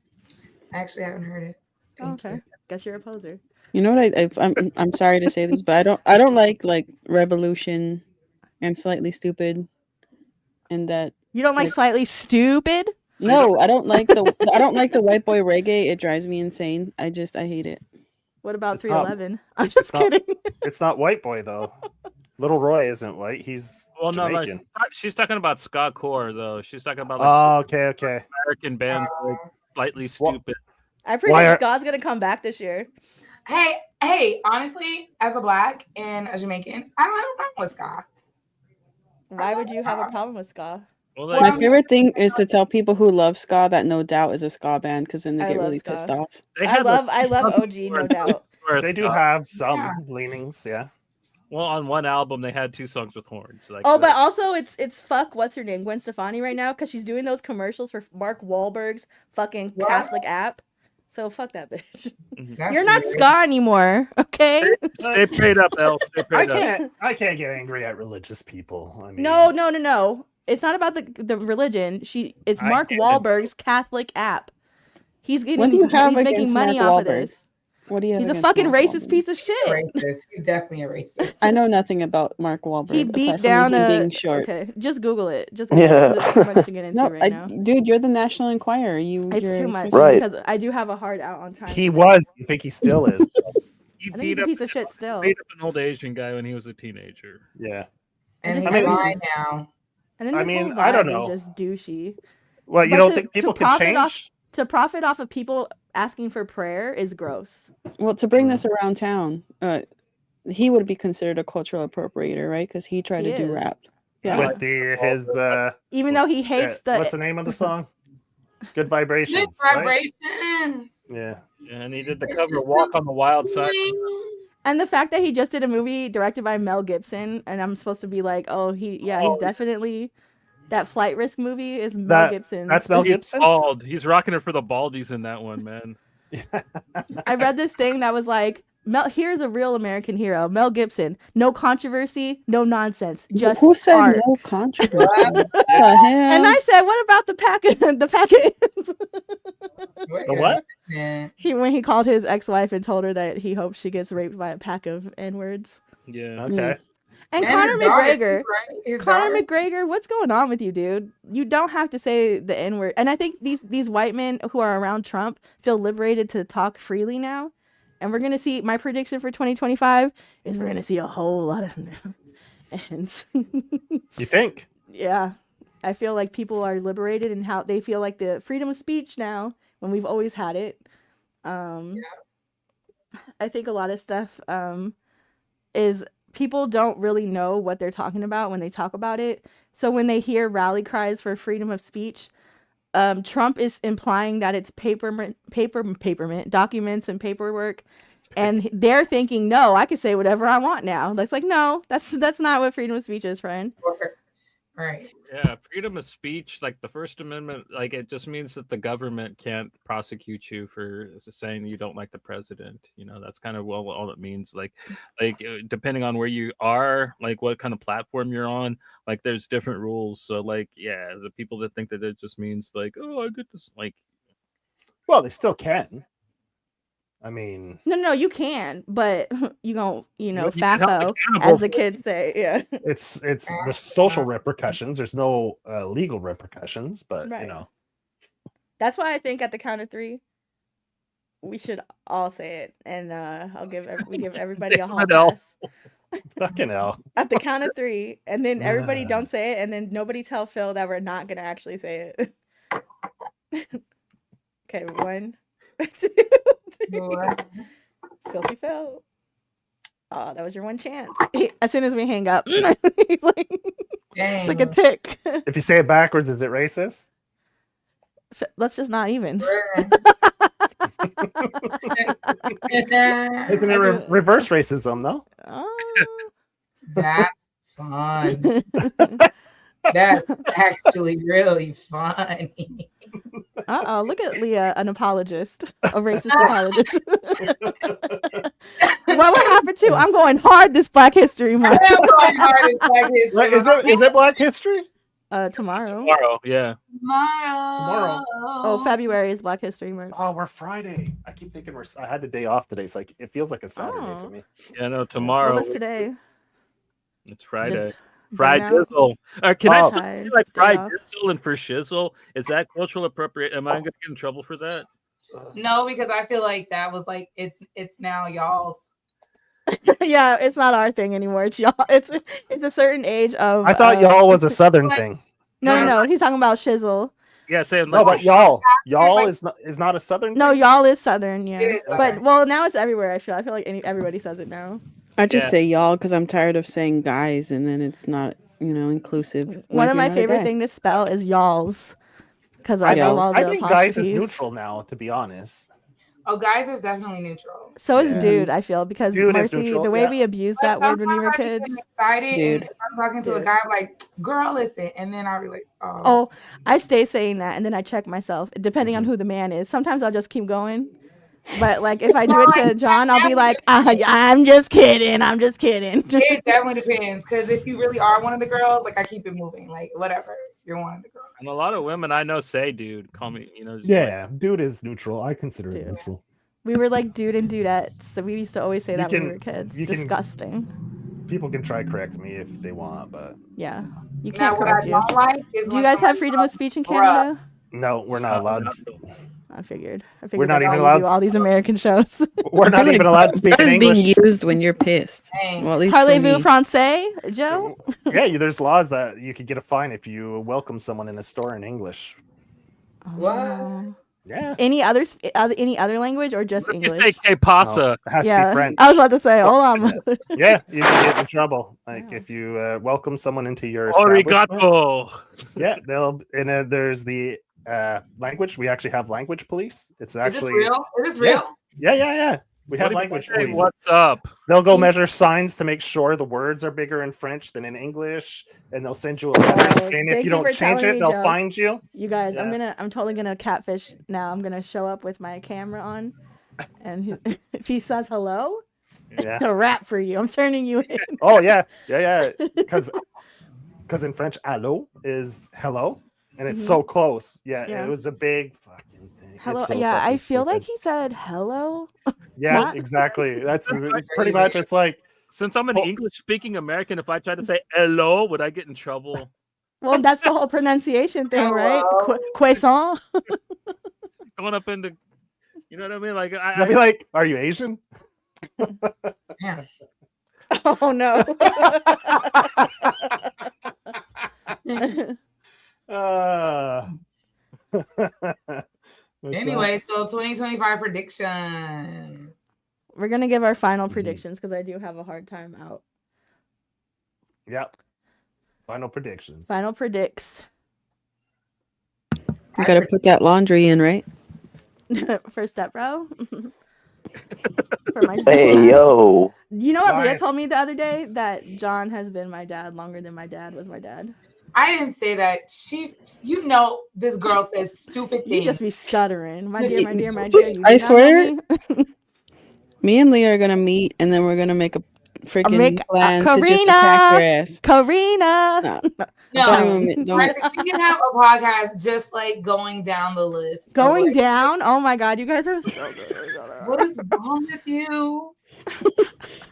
I actually haven't heard it. Thank you. Guess you're a poser. You know what? I'm sorry to say this, but I don't like Revolution and Slightly Stupid, and that. You don't like Slightly Stupid? No, I don't like the white boy reggae. It drives me insane. I hate it. What about It's not- 311? I'm just kidding. It's not white boy though. Little Roy isn't white. He's Jamaican. She's talking about ska core though. She's talking about okay. American bands like Slightly Stupid. I predict ska's gonna come back this year. Hey, honestly, as a black and a Jamaican, I don't have a problem with ska. Why would you have a problem with ska? Well, My favorite thing is to tell people who love ska that No Doubt is a ska band, because then they get really pissed off. I love OG No Doubt. They do have some leanings, yeah. Well, on one album they had 2 songs with horns. Like but also it's fuck what's her name, Gwen Stefani right now, because she's doing those commercials for Mark Wahlberg's fucking Catholic app. So fuck that bitch. You're not ska anymore, okay? Stay prayed up, Elle. Stay prayed up. I can't get angry at religious people. I mean, No. It's not about the religion. It's Mark Wahlberg's Catholic app. He's making money off of this. What do you have? He's a fucking racist piece of shit. He's definitely a racist. I know nothing about Mark Wahlberg. He beat down being short. Okay, just Google it. Just Google it. There's too much to get into right now. Dude, you're the National Enquirer. It's too much, right? Because I do have a hard out on time. He was. You think he still is? He I think he's a piece of shit still. Beat up an old Asian guy when he was a teenager. Yeah. And he's blind now. And then this whole I don't vibe know. is just douchey. Well, you don't think people can change? To profit off of people asking for prayer is gross. Well, to bring this around town, he would be considered a cultural appropriator, right? Because he tried to do rap. Yeah. With his even though he hates what's the name of the song? Good Vibrations. Good Vibrations. Right? Yeah. And he did the cover Walk on the Wild Side. And the fact that he just did a movie directed by Mel Gibson, and I'm supposed to be like, he's definitely that Flight Risk movie is Mel Gibson. That's Mel Gibson. Bald. He's rocking it for the baldies in that one, man. I read this thing that was like, here's a real American hero, Mel Gibson. No controversy, no nonsense. Just who said art. No controversy? What the hell? And I said, what about the packet? The what? When he called his ex-wife and told her that he hopes she gets raped by a pack of N-words. Yeah. Okay. And Conor McGregor, McGregor, what's going on with you, dude? You don't have to say the N-word. And I think these white men who are around Trump feel liberated to talk freely now. And we're going to see, my prediction for 2025 is we're going to see a whole lot of ends. You think? Yeah. I feel like people are liberated in how they feel like the freedom of speech now when we've always had it. I think a lot of stuff is people don't really know what they're talking about when they talk about it. So when they hear rally cries for freedom of speech, Trump is implying that it's paperment documents and paperwork, and they're thinking, no, I can say whatever I want now. That's like, no, that's not what freedom of speech is, friend. Right. Yeah, freedom of speech, like the First Amendment, like it just means that the government can't prosecute you for saying you don't like the president. That's kind of all it means. Like depending on where you are, like what kind of platform you're on, like there's different rules. So like, yeah, the people that think that it just means like, oh, I get this, like, Well, they still can. I mean, No, you can, but you gon' you get held FAFO, accountable as the for it. kids say. Yeah. it's the social repercussions. There's no legal repercussions, but Right. That's why I think at the count of 3, we should all say it, and we give everybody a hall Damn it, Elle. pass fucking hell. at the count of 3, and then everybody don't say it, and then nobody tell Phil that we're not gonna actually say it. Okay, 1, 2, 3. Filthy Phil. Oh, that was your one chance. As soon as we hang up, he's like, Dang. it's like a tick. If you say it backwards, is it racist? Let's just not even. Isn't it reverse racism, though? That's fun. That's actually really funny. Look at Leah, an apologist, a racist apologist. What would happen to? I'm going hard this Black History Month. I'm going hard this Black History Month. Is it Black History? Tomorrow. Tomorrow, yeah. Tomorrow. Oh, February is Black History Month. Oh, we're Friday. I keep thinking I had the day off today, so it feels like a Saturday to me. Yeah, no, tomorrow. What was today? It's Friday. Just Fried burnout? Dizzle. Can I still Tired, say like day fried off. Dizzle and for shizzle? Is that cultural appropriate? Am I going to get in trouble for that? No, because I feel like that was like it's now y'all's. Yeah, it's not our thing anymore. It's y'all. It's a certain age of. I thought y'all was a Southern thing. No. He's talking about shizzle. Yeah, saying No, but y'all is not a Southern. No, thing? y'all is Southern. Yeah, It is but well, now it's everywhere. I feel like everybody says it now. I just say y'all because I'm tired of saying guys, and then it's not inclusive. One of my favorite things to spell is y'alls, because I love all the I think guys is apostrophes. neutral now, to be honest. Oh, guys is definitely neutral. So is dude. I feel because Dude is Marcy, neutral, the way yeah. we abused that word when we were Sometimes I be kids. getting excited, Dude. and if I'm talking to a guy, I'm like, "Girl, listen," and then I'll be like, "Oh, Oh, I stay saying that, and then I check myself depending on who the man is. Sometimes I'll just keep going. But like if I do it to John, I'll be like, I'm just kidding. I'm just kidding. It definitely depends, because if you really are one of the girls, like I keep it moving, like whatever, you're one of the girls. And a lot of women I know say, dude, call me, just Yeah, dude is neutral. I consider it neutral. We were like dude and dudettes. So we used to always say that when we can- were kids. you can- Disgusting. People can try correct me if they want, but Yeah. You Now, can't what I correct you. don't like is Do you when guys have somebody freedom of calls speech in bruh. Canada? no, we're not allowed. I figured. We're not that's even why you allowed do all these American shows. We're not even allowed to speak That in is being English. used when you're pissed. Dang. Well, at least for Parlez-vous me. français, Joe? Yeah, there's laws that you could get a fine if you welcome someone in a store in English. Wow. Yeah, Any other language or just You English? say que pasa. no, it has to be French. I was about to say, hold on. mother. Yeah, you can get in trouble. Like if you welcome someone into your establishment. Arigato. Yeah, there's the language. We actually have language police. It's Is this actually real? Is this real? Yeah. We have What do you language say, police. what's up? They'll go measure signs to make sure the words are bigger in French than in English, and they'll send you a letter saying thank if you you don't for change telling it, me, they'll Joe. find you. You guys, Yeah. I'm totally gonna catfish now. I'm gonna show up with my camera on, and if he says hello, Yeah. it's a wrap for you. I'm turning you in. Oh yeah. Because in French, "allo" is hello, and it's so close. Yeah, Yeah. it was a big fucking thing. Hello. It's so Yeah, I fucking feel like stupid. he said hello. Yeah, not- exactly. It's pretty much. It's like Since I'm an English-speaking American, if I try to say hello, would I get in trouble? Well, that's the whole pronunciation thing, right? Croissant. Going up into, you know what I mean? Like I'd be like, "Are you Asian?" Yeah. Oh no. Anyway, so 2025 prediction. We're gonna give our final predictions because I do have a hard time out. Yep. Final predictions. Final predicts. You gotta put that laundry in, right? For step bro. For my Hey, stepdad. yo. You know what Leah Bye. told me the other day? That John has been my dad longer than my dad was my dad. I didn't say that. This girl says stupid You things. just be stuttering. My Just- dear, my dear, my dear. You I do not know swear- me? Me and Leah are gonna meet, and then we're gonna make a freaking plan to just Karina! attack your ass. Karina. No, No, don't even. Don't. Marcy, we can have a podcast just like going down the list. of, Going like, down? Oh my god, you guys are so good. What is wrong with you?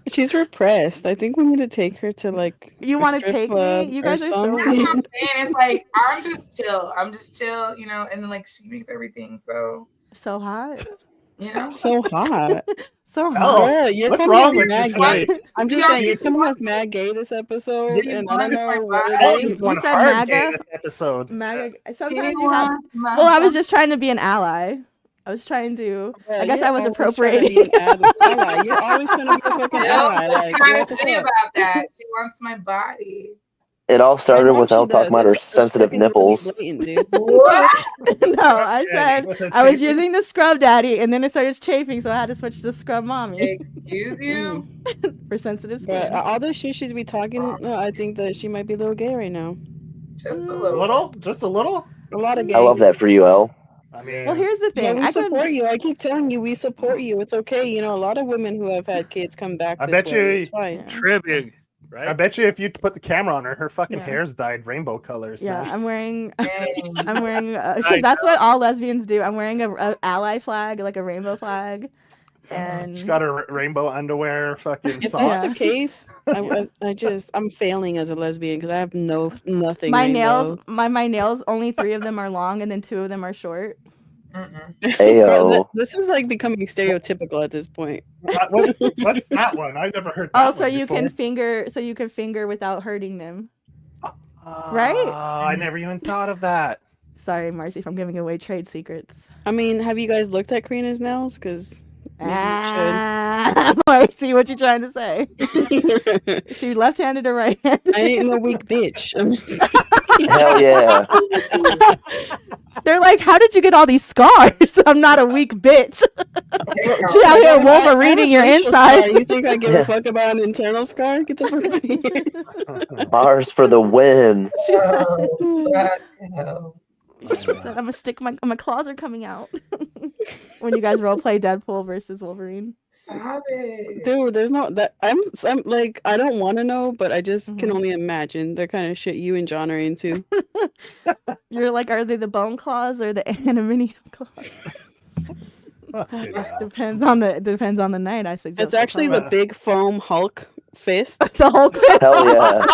She's repressed. I think we need to take her to like. You a want to strip take me? club You or guys are so That's what something. I'm saying. It's like I'm just chill, you know, and then like she makes everything so So hot. you know. So hot. So Oh, hot. Bruh, you're what's coming wrong off with you mad tonight? gay. I'm just Yeah, saying, you're she coming off wants- mad gay this episode, She and I don't wants my know what body. it He's is. You one said hard MAGA? gay this episode. MAGA. She Sometimes you have. wants my Well, I was body. just trying to be an ally. I was trying to. Bruh, I guess you're I was always trying to appropriating. be an ally. You're always trying to be a fucking No, ally. what Like, you gotta what the say fuck? about that? She wants my body. It all I started know with she Elle talking does. about her It's sensitive freaking nipples. really blatant, dude. What? No, I Okay, said with a I was chafing. using the scrub daddy, and then it started chafing, so I had to switch to scrub mommy Excuse you? for sensitive But skin. all the shit she's be talking, I think that she might be a little gay right now. Just a A little. little, just a little. A lot of gay. I love that for you, Elle. I mean, Well, here's the Yeah, thing. we I could. support you. I keep telling you, we support you. It's okay. You know, a lot of women who have had kids come back I this bet way. you- It's fine. Yeah. Trivia, I right? bet you if you put the camera on her, her fucking Yeah. hair's dyed rainbow colors. Yeah, now. I'm wearing. Dang. I'm wearing. I That's what all lesbians do. I'm wearing a ally flag, like a rainbow flag, and She's got her rainbow underwear, fucking If socks. that's the case, I'm failing as a lesbian because I have nothing. my rainbow. nails. My nails. Only 3 of them are long, and then 2 of them are short. Mm-mm. Bro, Ayo. this is like becoming stereotypical at this point. What's that one? I've never heard that Oh, one so you can before. finger. So you can finger without hurting them. right? Oh, I never even thought of that. Sorry, Marcy, if I'm giving away trade secrets. I mean, have you guys looked at Karina's nails? Because Marcy, what you trying to say? I She left-handed or right-handed? ain't no weak bitch. I'm just- Hell yeah. They're like, how did you get all these scars? I'm not a weak bitch. She out here I have Wolverineing a your facial inside. scar. You think I give a fuck about an internal scar? Get the fuck out of here. Bars for the win. Oh, God, no. She said, my claws are coming out. When you guys role play Deadpool versus Wolverine. Stop it. Dude, there's no that I'm like I don't want to know, but I just can Mhm. only imagine the kind of shit you and John are into. You're like, are they the bone claws or the animinium claws? Fucking hell. Depends on the night, I suggest. It's actually the claw. big foam Hulk fist. the Hulk fist. Hell yeah.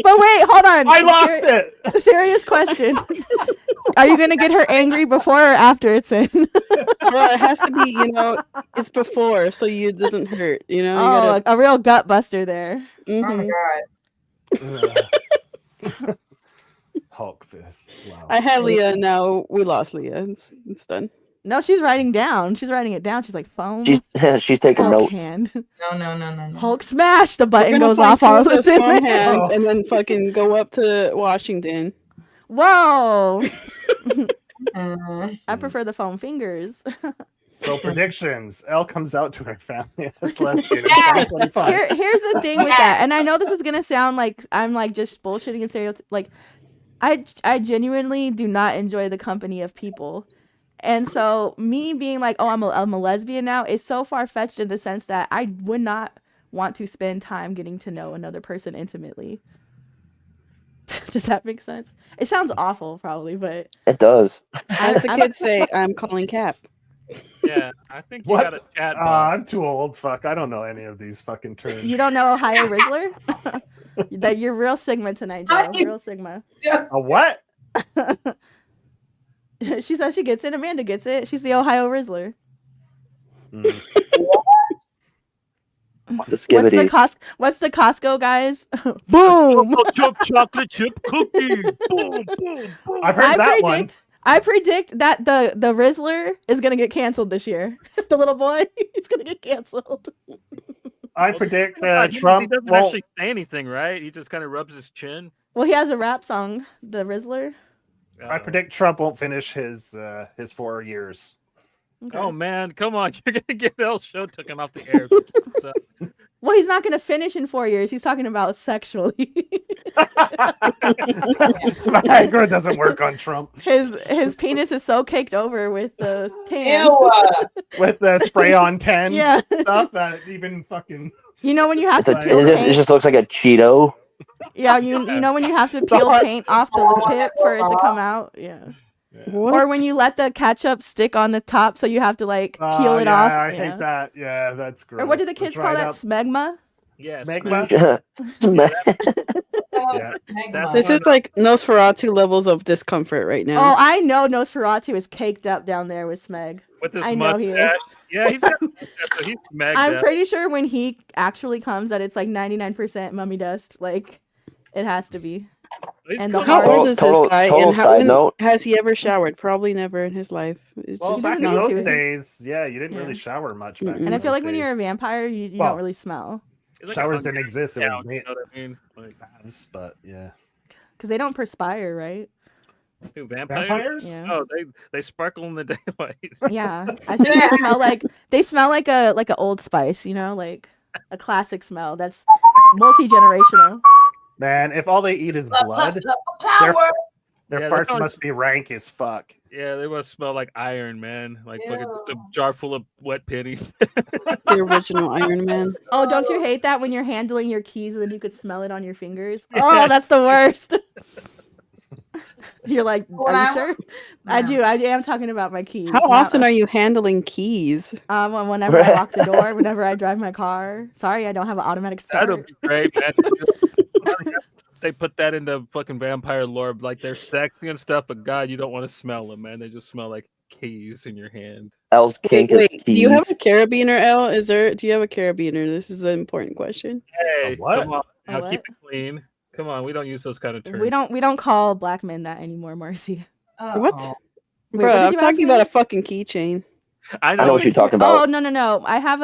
But wait, hold on. I lost it. Serious question. Are you gonna get her angry before or after it's in? Well, it has to be, it's before, so it doesn't hurt. You know, you Oh, gotta. a real gut buster there. Oh my Mhm. God. Hulk fist. Wow. I had Leah, and now we lost Leah. It's done. No, she's writing down. She's writing it down. She's like foam. She's taking Hulk notes. hand. No. Hulk smash. The We're button gonna goes find off two all of of a those foam sudden. hands and then fucking go up to Washington. Whoa. Mm. I prefer the foam fingers. So predictions. Elle comes out to her family as lesbian in Yes. 2025. Here's the thing with that, and I know this is gonna sound like I'm like just bullshitting and stereotype. Like, I genuinely do not enjoy the company of people, and so me being like, oh, I'm a lesbian now is so far fetched in the sense that I would not want to spend time getting to know another person intimately. Does that make sense? It sounds awful, probably, but It does. As the kids say, I'm calling Cap. Yeah, I think you What? got a chat bot. I'm too old. Fuck, I don't know any of these fucking terms. you don't know Ohio Rizzler? That you're real Sigma tonight, Joe. I- Real Sigma. Just A what? She says she gets it. Amanda gets it. She's the Ohio Rizzler. Mm. The skibbity. What's the Costco guys? Boom! Chocolate chip cookie. Boom, boom, boom. I've heard that one. I predict that the Rizzler is gonna get canceled this year. The little boy, he's gonna get canceled. I predict God, he Trump doesn't won't. actually say anything, right? He just kind of rubs his chin. Well, he has a rap song, the Rizzler. I predict Trump won't finish his 4 years. Okay. Oh man, come on! You're gonna get Elle's show taken off the air. So, Well, he's not going to finish in 4 years. He's talking about sexually. Viagra doesn't work on Trump. His penis is so caked over with the tan. Ew. With the spray on 10 Yeah. stuff that even fucking. You know when you have to It peel just, paint? it just looks like a Cheeto. Yeah, you know when you have to peel paint off the tip for it to come out? Yeah. What? Or when you let the ketchup stick on the top, so you have to like peel it yeah, off. I hate that. Yeah, that's gross. Or what do the kids call that? Smegma? Yeah, Smegma? Smegma. This is like Nosferatu levels of discomfort right now. Oh, I know Nosferatu is caked up down there with Smeg. with this I know he mustache. is. Yeah, he's got so he's smacked I'm up. pretty sure when he actually comes that it's like 99% mummy dust. Like, it has to be. He's and the cool. How heart- old is this guy? total And how, side when note. has he ever showered? Probably never in his life. It's Well, just back in doesn't not. need those to. days, yeah, you didn't Yeah. really shower much back Mm-mm. And I in feel those like when you're a days. vampire, you Well, don't really smell. He's like Showers a didn't exist. It was count, you know what I mean? Like, baths, but yeah. Because they don't perspire, right? who, vampires? Vampires? Yeah. Oh, they sparkle in the daylight. Yeah. I think they smell like a Old Spice, you know, like a classic smell that's multi-generational. Man, if all they eat is blood, Power. their Yeah, farts they're must be rank as fuck. Yeah, they must smell like iron, man. Like fucking Ew. a jar full of wet pennies. The original Iron Man. Oh, don't you hate that when you're handling your keys and then you could smell it on your fingers? Oh, that's the worst. You're like, When are you I- sure? I do. I am talking about my keys. How often are you handling keys? Whenever I lock the door, whenever I drive my car. Sorry, I don't have an automatic That'll start. be great, man. They put that into fucking vampire lore, like they're sexy and stuff, but God, you don't want to smell them, man. They just smell like keys in your hand. L's kink is Wait, do you have keys. a carabiner, L? Do you have a carabiner? This is an important question. Hey, what? come on, A now what? keep it clean. Come on, we don't use those kind of terms. We don't call black men that anymore, Marcy. What? Wait, Bro, what did I'm you ask talking about me? a fucking keychain. I I know what you're talking about. Oh, no. I have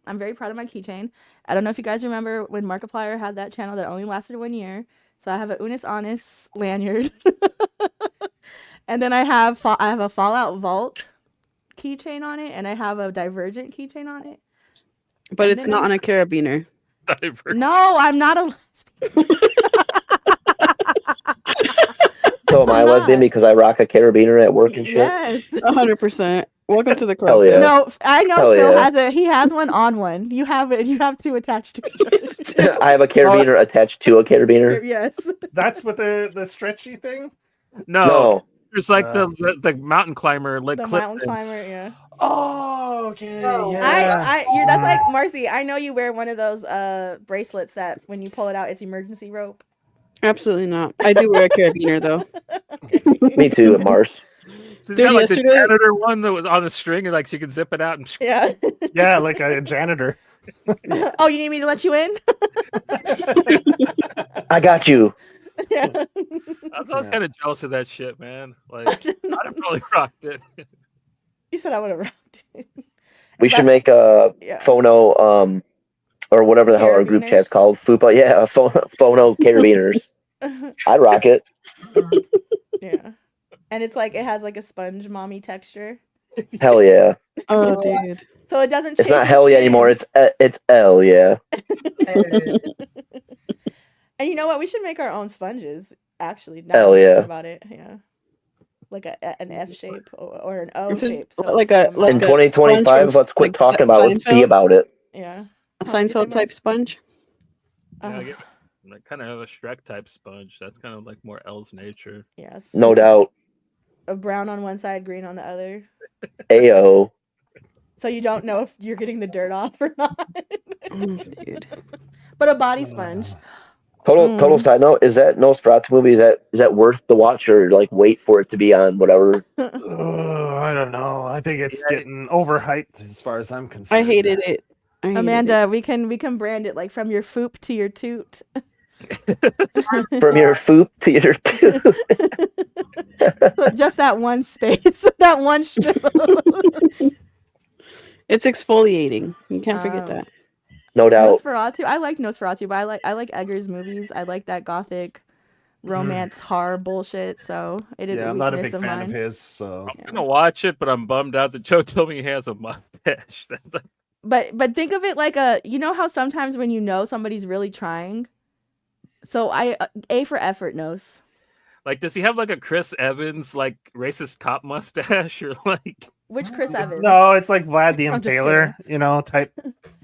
I'm very proud of my keychain. I don't know if you guys remember when Markiplier had that channel that only lasted 1 year. So I have a Unis Honest lanyard. And then I have a Fallout Vault keychain on it, and I have a Divergent keychain on it. But And it's then not on a carabiner. No, I'm not a lesbian. So am I I'm a lesbian not. because I rock a carabiner at work and shit? Yes. 100%. Welcome to the club. Hell yeah. No, I know Hell Phil yeah. he has one on one. You have it. You have two attached to each other. I have a carabiner attached to a carabiner. Yes. That's with the stretchy thing? No, it's like Uh, the mountain climber, like The clip mountain things. climber, yeah. Oh, okay. No. Yeah. That's like Marcy. I know you wear one of those bracelets that when you pull it out, it's emergency rope. Absolutely not. I do wear a carabiner, though. Me too, Mars. She's Dude, got like the yesterday- janitor one that was on a string, and like she could zip it out and Yeah. Yeah, like a janitor. Oh, you need me to let you in? I got you. Yeah. I was always kind of jealous of that shit, man. Like I'd have probably rocked it. You said I would have rocked it. We should make a Yeah. FONO, or whatever the hell our group chat's Carabiners? called. FUPA, yeah, a FONO carabiners. I'd rock it. Yeah. And it's like it has like a sponge mommy texture. Hell yeah. Oh, dude. So it doesn't It's change not your hell yeah skin. anymore. It's L, yeah. And you know what? We should make our own sponges, actually. Now Hell that I'm thinking yeah. about it. Yeah. Like an F shape or an O This is shape. So like a it's like In a sponge 2025, from, let's quit like, talking about it. Let's be Seinfeld? about it. Yeah. A Huh, what'd you say, Seinfeld type Mark? sponge. Yeah, I get it. I kind of have a Shrek type sponge. That's kind of like more L's nature. Yes. No doubt. A brown on one side, green on the other. Ayo. So you don't know if you're getting the dirt off or not. Dude. But a body sponge. Total side note, is that Nosferatu movie, is that worth the watch, or like wait for it to be on whatever? I don't know. I think it's getting overhyped as far as I'm concerned. I hated it. I hated Amanda, we can brand it like from your foop to your toot. From your foop to your tooth. So just that one space, that one strip. it. It's exfoliating. You can't forget that. No doubt. Nosferatu. I like Nosferatu, but I like Eggers movies. I like that gothic romance horror bullshit. So it is. Yeah, a I'm not a weakness big of fan mine. of his, so I'm gonna watch it, but I'm bummed out that Joe told me he has a mustache. But think of it like you know how sometimes when you know somebody's really trying. So A for effort knows. Like, does he have like a Chris Evans like racist cop mustache or like? Which Chris Evans? No, it's like Vlad the I'm just Impaler,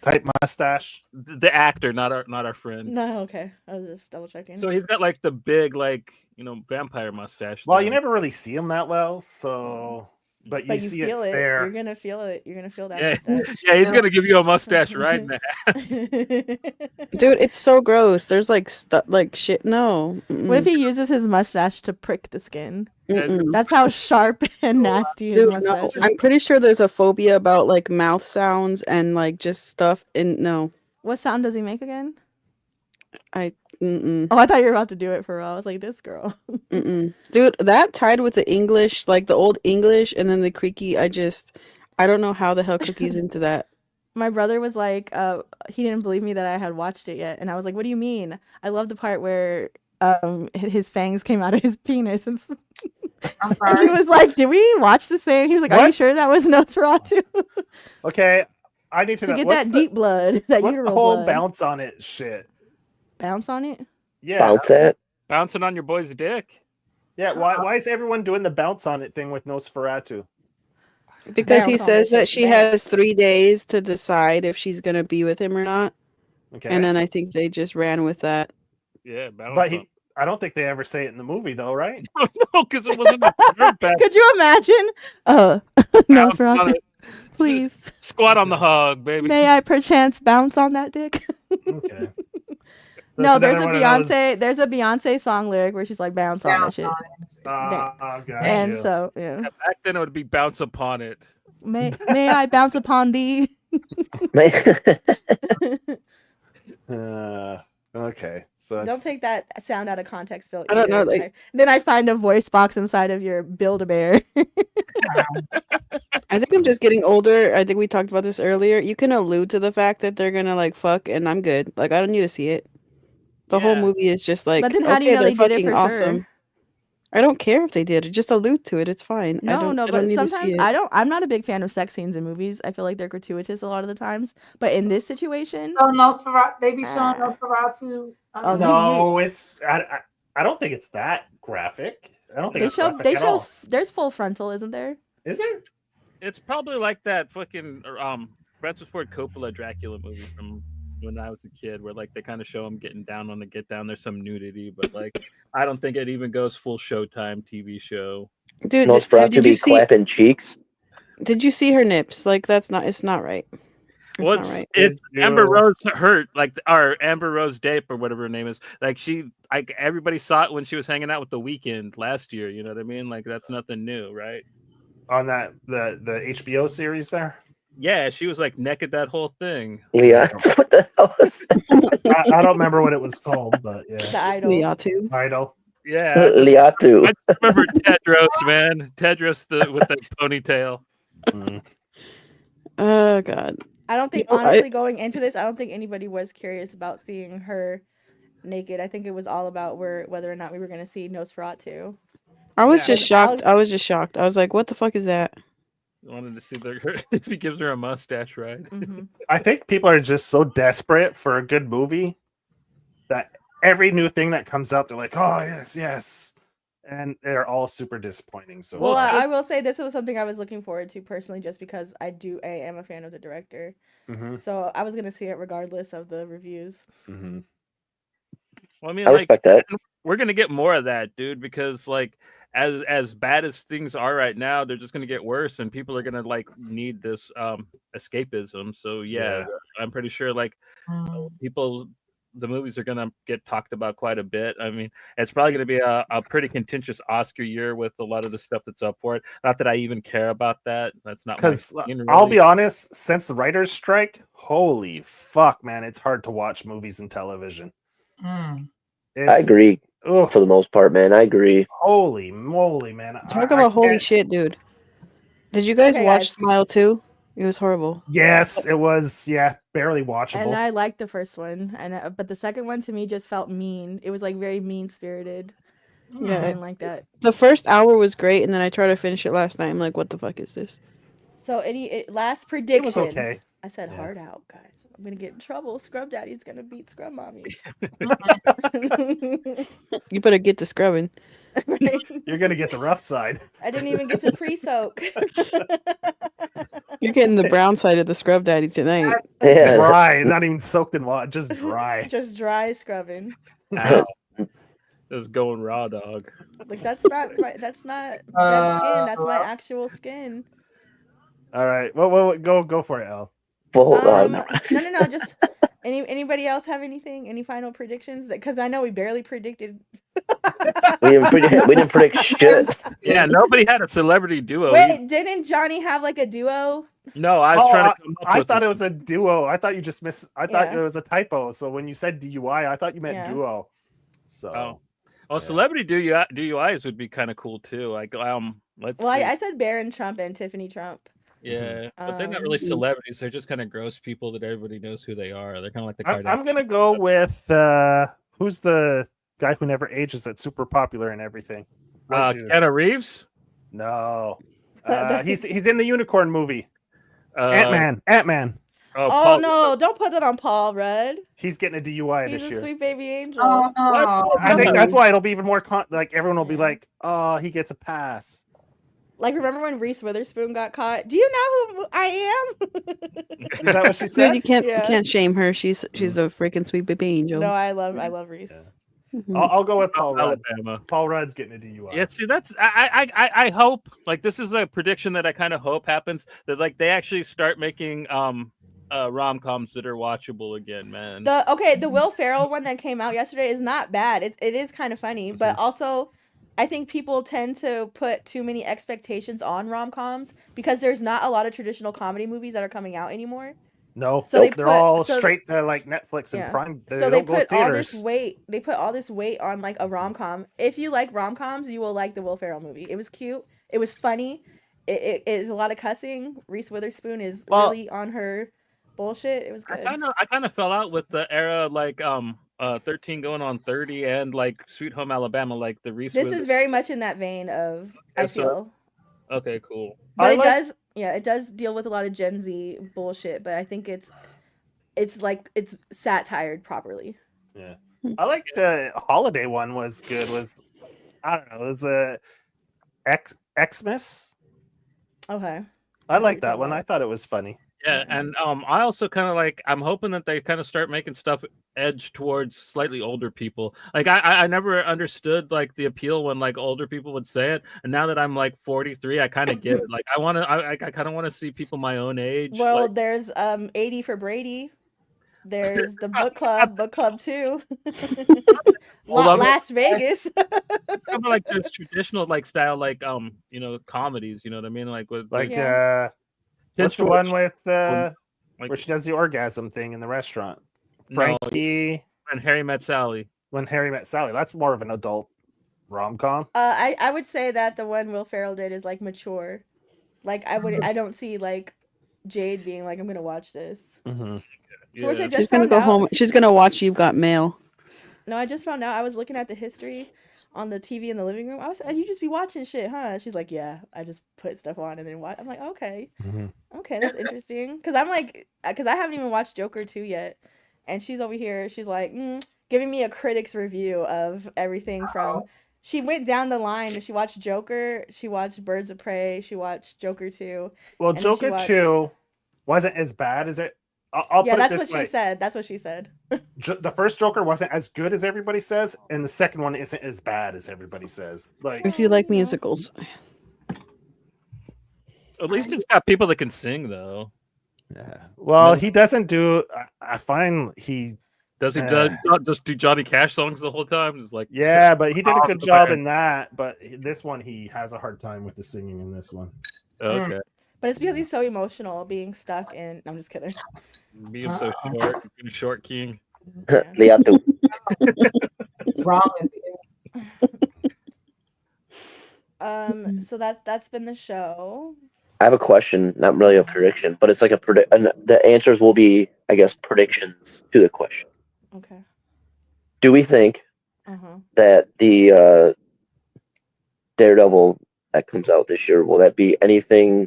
type mustache. The actor, not our friend. No, okay. I was just double checking. So he's got like the big vampire mustache. Well, thing. you never really see him that well, so but you see feel it's it. there. You're gonna feel it. You're gonna feel that mustache. Yeah, he's gonna give you a mustache right now. Dude, it's so gross. There's like shit. No. What if he uses his mustache to prick the skin? Mm-mm. That's how sharp and nasty his Dude, mustache is. I'm pretty sure there's a phobia about like mouth sounds and like just stuff. And no, What sound does he make again? mm-mm. Oh, I thought you were about to do it for real. I was like, this girl. Mm-mm. Dude, that tied with the English, like the old English, and then the creaky. I don't know how the hell Cookie's into that. My brother was like, he didn't believe me that I had watched it yet, and I was like, what do you mean? I love the part where his fangs came out of his penis, and I'm sorry. he was like, did we watch the same? He was like, are you What? sure that was Nosferatu? Okay, I need to know To get what's that deep blood, that what's the uteral whole blood. bounce on it shit. Bounce on it? Yeah, Bounce that. Bouncing on your boy's dick. yeah. Why is everyone doing the bounce on it thing with Nosferatu? Because he Bounce on says the that shit. she has 3 days to decide if she's gonna be with him or not, Okay, and then I think they just ran with that. Yeah, bounce but on. I don't think they ever say it in the movie though, right? No, because it wasn't a third back. Could you imagine? Bounce on Nosferatu, it. please. Squat on the hug, baby. May I perchance bounce on that dick? Okay. So No, it's there's a another one of those- Beyonce. There's a Beyonce song lyric where she's like, "Bounce on that Bounce shit." on it. Gotcha. And so, yeah. Back then it would be bounce upon it. May I bounce upon thee? Okay, so Don't that's, take that sound out of context, Phil. I don't know, either. like- Then I find a voice box inside of your Build-A-Bear. I think I'm just getting older. I think we talked about this earlier. You can allude to the fact that they're gonna like fuck, and I'm good. Like I don't need to see it. The whole Yeah. movie is just like, But then how do you know they're they did it fucking for awesome. sure? I don't care if they did it. Just allude to it. It's fine. I No, don't but need to sometimes see it. I'm not a big fan of sex scenes in movies. I feel like they're gratuitous a lot of the times. But in this situation, So Nosferatu, they be showing Ah. Nosferatu. Oh, no, it's I don't think it's that graphic. I don't think it's graphic at all. there's full frontal, isn't there? Is there? It's probably like that fucking Francis Ford Coppola Dracula movie from when I was a kid, where like they kind of show him getting down on the get down. There's some nudity, but like I don't think it even goes full Showtime TV show. Dude, Nosferatu be clapping cheeks. Did you see her nips? Like that's not. It's not right. It's Well, not right. it's Ew. Amber Rose Hurt, or Amber Rose Dape, or whatever her name is. Like everybody saw it when she was hanging out with The Weeknd last year. You know what I mean? Like that's nothing new, right? On that the HBO series there. Yeah, she was like naked that whole thing. Yeah, what the hell is that? I don't remember what it was called, but The yeah, idol. Liatu. Idol. Yeah, Liatu. I just remember Tedros, man. Tedros with that ponytail. Mm. Oh god. I don't think, You know, honestly, going into this, I don't think anybody was curious about seeing her naked. I think it was all about whether or not we were going to see Nosferatu. I was Yeah. just shocked. I was just shocked. I was like, what the fuck is that? I wanted to see if he gives her a mustache, right? Mhm. I think people are just so desperate for a good movie that every new thing that comes out, they're like, "Oh yes," and they're all super disappointing. So Well, far. I will say this was something I was looking forward to personally, just because I am a fan of the director. Mhm, So I was going to see it regardless of the reviews. mhm. Well, I mean, I respect that. we're gonna get more of that, dude, because like as bad as things are right now, they're just gonna get worse, and people are gonna like need this escapism. So yeah, I'm pretty sure like the movies are gonna get talked about quite a bit. I mean, it's probably gonna be a pretty contentious Oscar year with a lot of the stuff that's up for it. Not that I even care about that. That's not Because my opinion, I'll really. be honest, since the writers' strike, holy fuck, man, it's hard to watch movies and television. Mm. I agree Ugh, for the most part, man. I agree. holy moly, man! Talk I about holy can't- shit, dude. Did you guys Okay, watch guys. Smile 2? It was horrible. Yes, it was. Yeah, barely And watchable. I liked the first one, but the second one to me just felt mean. It was like very mean-spirited. I Yeah. didn't like that. The first hour was great, and then I tried to finish it last night. I'm like, what the fuck is this? So last predictions. okay. I said hard out, guys. I'm gonna get in trouble. Scrub Daddy's gonna beat Scrub Mommy. You better get to scrubbing. Right? You're gonna get the rough side. I didn't even get to pre-soak. You're getting the brown side of the scrub daddy tonight. Yeah. Dry, not even soaked in water, just dry. Just dry scrubbing. Ow. Just going raw dog. Like that's not dead skin. That's my actual skin. All right, well, go for it, El. Well, No. Just anybody else have anything? Any final predictions? Because I know we barely predicted. we didn't predict shit. Yeah, nobody had a celebrity duo. Wait, didn't Johnny have like a duo? No, I was trying to come up I with thought it was a duo. I thought you just missed. I thought Yeah. it was a typo. So when you said DUI, I thought you meant duo. So. Oh. Well, celebrity DUIs would be kind of cool too. Like, let's. Well, see. I said Barron Trump and Tiffany Trump. Yeah, but they're not really celebrities. They're just kind of gross people that everybody knows who they are. They're kind of like the Kardashians. I'm gonna go with who's the guy who never ages that's super popular and everything. Keanu Reeves. No, he's in the unicorn movie. Ant-Man. Oh no! Don't put that on Paul Rudd. He's getting a DUI He's this a year. sweet baby angel. Oh, no. I think that's why it'll be even more like everyone will be like, "Oh, he gets a pass." Like, remember when Reese Witherspoon got caught? Do you know who I am? Is that what she said? You can't shame her. She's a freaking sweet baby angel. No, I love Reese. Yeah. I'll go with Paul Rudd. Alabama. Paul Rudd's getting a DUI. Yeah, see, that's I hope, like, this is a prediction that I kind of hope happens, that like they actually start making rom-coms that are watchable again, man. The Will Ferrell one that came out yesterday is not bad. It is kind of funny, but also I think people tend to put too many expectations on rom-coms because there's not a lot of traditional comedy movies that are coming out anymore. No, so they're all straight to like Netflix and Prime. They put all this weight. They put all this weight on like a rom-com. If you like rom-coms, you will like the Will Ferrell movie. It was cute. It was funny. It is a lot of cussing. Reese Witherspoon is really on her bullshit. It was good. I kind of fell out with the era like 13 going on 30 and like Sweet Home Alabama, like the Reese. This is very much in that vein of I feel. Okay, cool. But it does deal with a lot of Gen Z bullshit, but I think it's satired properly. Yeah. I like the holiday one was good. I don't know, it was a Xmas. Okay. I like that one. I thought it was funny. Yeah, and I also kind of like, I'm hoping that they kind of start making stuff edge towards slightly older people. Like I never understood like the appeal when like older people would say it, and now that I'm like 43, I kind of get it. Like I kind of want to see people my own age. Well, like, there's 80 for Brady. There's the book club 2. Las Vegas. like there's traditional like style like comedies. You know what I mean? Like with what's the one with where she does the orgasm thing in the restaurant? Frankie and Harry Met Sally. When Harry Met Sally. That's more of an adult rom-com. I would say that the one Will Ferrell did is like mature. Like I don't see like Jade being like, I'm gonna watch this. Mm-hmm. Yeah. Which I just She's gonna go home. She's gonna watch You've Got Mail. No, I just found out. I was looking at the history on the TV in the living room. I was, you just be watching shit, huh? She's like, yeah, I just put stuff on and then watch. I'm like, okay, okay, that's interesting. Because I haven't even watched Joker 2 yet, and she's over here. She's like, giving me a critic's review of everything from. She went down the line and she watched Joker. She watched Birds of Prey. She watched Joker 2. Well, Joker 2 wasn't as bad as it. I'll put that's it this what way. she said. That's what she said. The first Joker wasn't as good as everybody says, and the second one isn't as bad as everybody says. Like, if you like musicals, at least it's got people that can sing, though. Yeah. Well, he doesn't do. I find he does. He just do Johnny Cash songs the whole time. It's like yeah, but he did a good job in that. But this one, he has a hard time with the singing in this one. Okay. But it's because he's so emotional, being stuck in. I'm just kidding. Being so short, being short king. Liato. What's wrong with you? So that's been the show. I have a question, not really a prediction, but it's like the answers will be, I guess, predictions to the question. Okay. Do we think that the Daredevil that comes out this year, will that be anything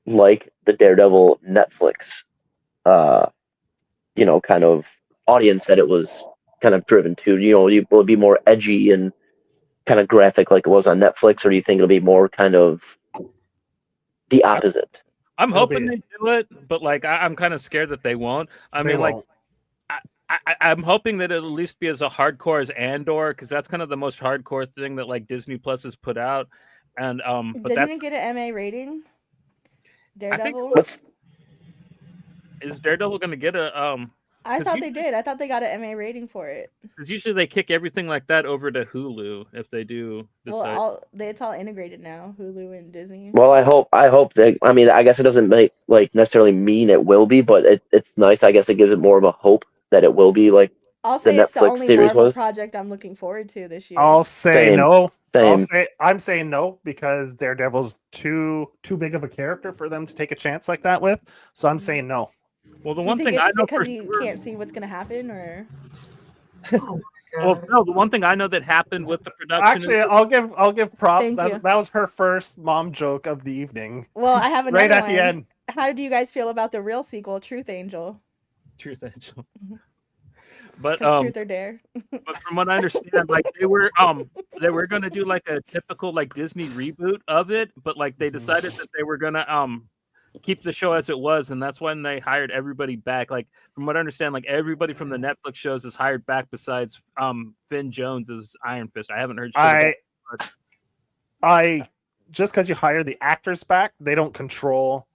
like the Daredevil Netflix, kind of audience that it was kind of driven to? Will it be more edgy and kind of graphic like it was on Netflix, or do you think it'll be more kind of the opposite? I'm It'll hoping be- they do it, but like I'm kind of scared that they won't. I They mean, like won't. I'm hoping that it'll at least be as a hardcore as Andor, because that's kind of the most hardcore thing that like Disney Plus has put out. And but Didn't that's it get an MA rating? I think Daredevil. What's is Daredevil going to get a I because thought they did. I thought they got an MA rating for it. usually they kick everything like that over to Hulu if they do decide. Well, it's all integrated now, Hulu and Disney. Well, I hope that. I mean, I guess it doesn't necessarily mean it will be, but it's nice. I guess it gives it more of a hope that it will be like I'll the say it's the Netflix only series Marvel was. project I'm looking forward to this year. I'll say Same. no. Same. I'm saying no because Daredevil's too big of a character for them to take a chance like that with. So I'm saying no. Well, the Do you one think thing I it's know because for you sure, can't see what's gonna happen, or Oh my well, God. no, the one thing I know that happened with the production. Actually, I'll give props. Thank you. That was her first mom joke of the evening. well, I have another Right at one. the end. How do you guys feel about the real sequel, Truth Angel? Truth Angel. But Because Truth or Dare. but from what I understand, like they were gonna do like a typical like Disney reboot of it, but like they decided that they were gonna keep the show as it was, and that's when they hired everybody back. Like from what I understand, like everybody from the Netflix shows is hired back besides Finn Jones as Iron Fist. I haven't heard shit about it, but I just because you hire the actors back, they don't control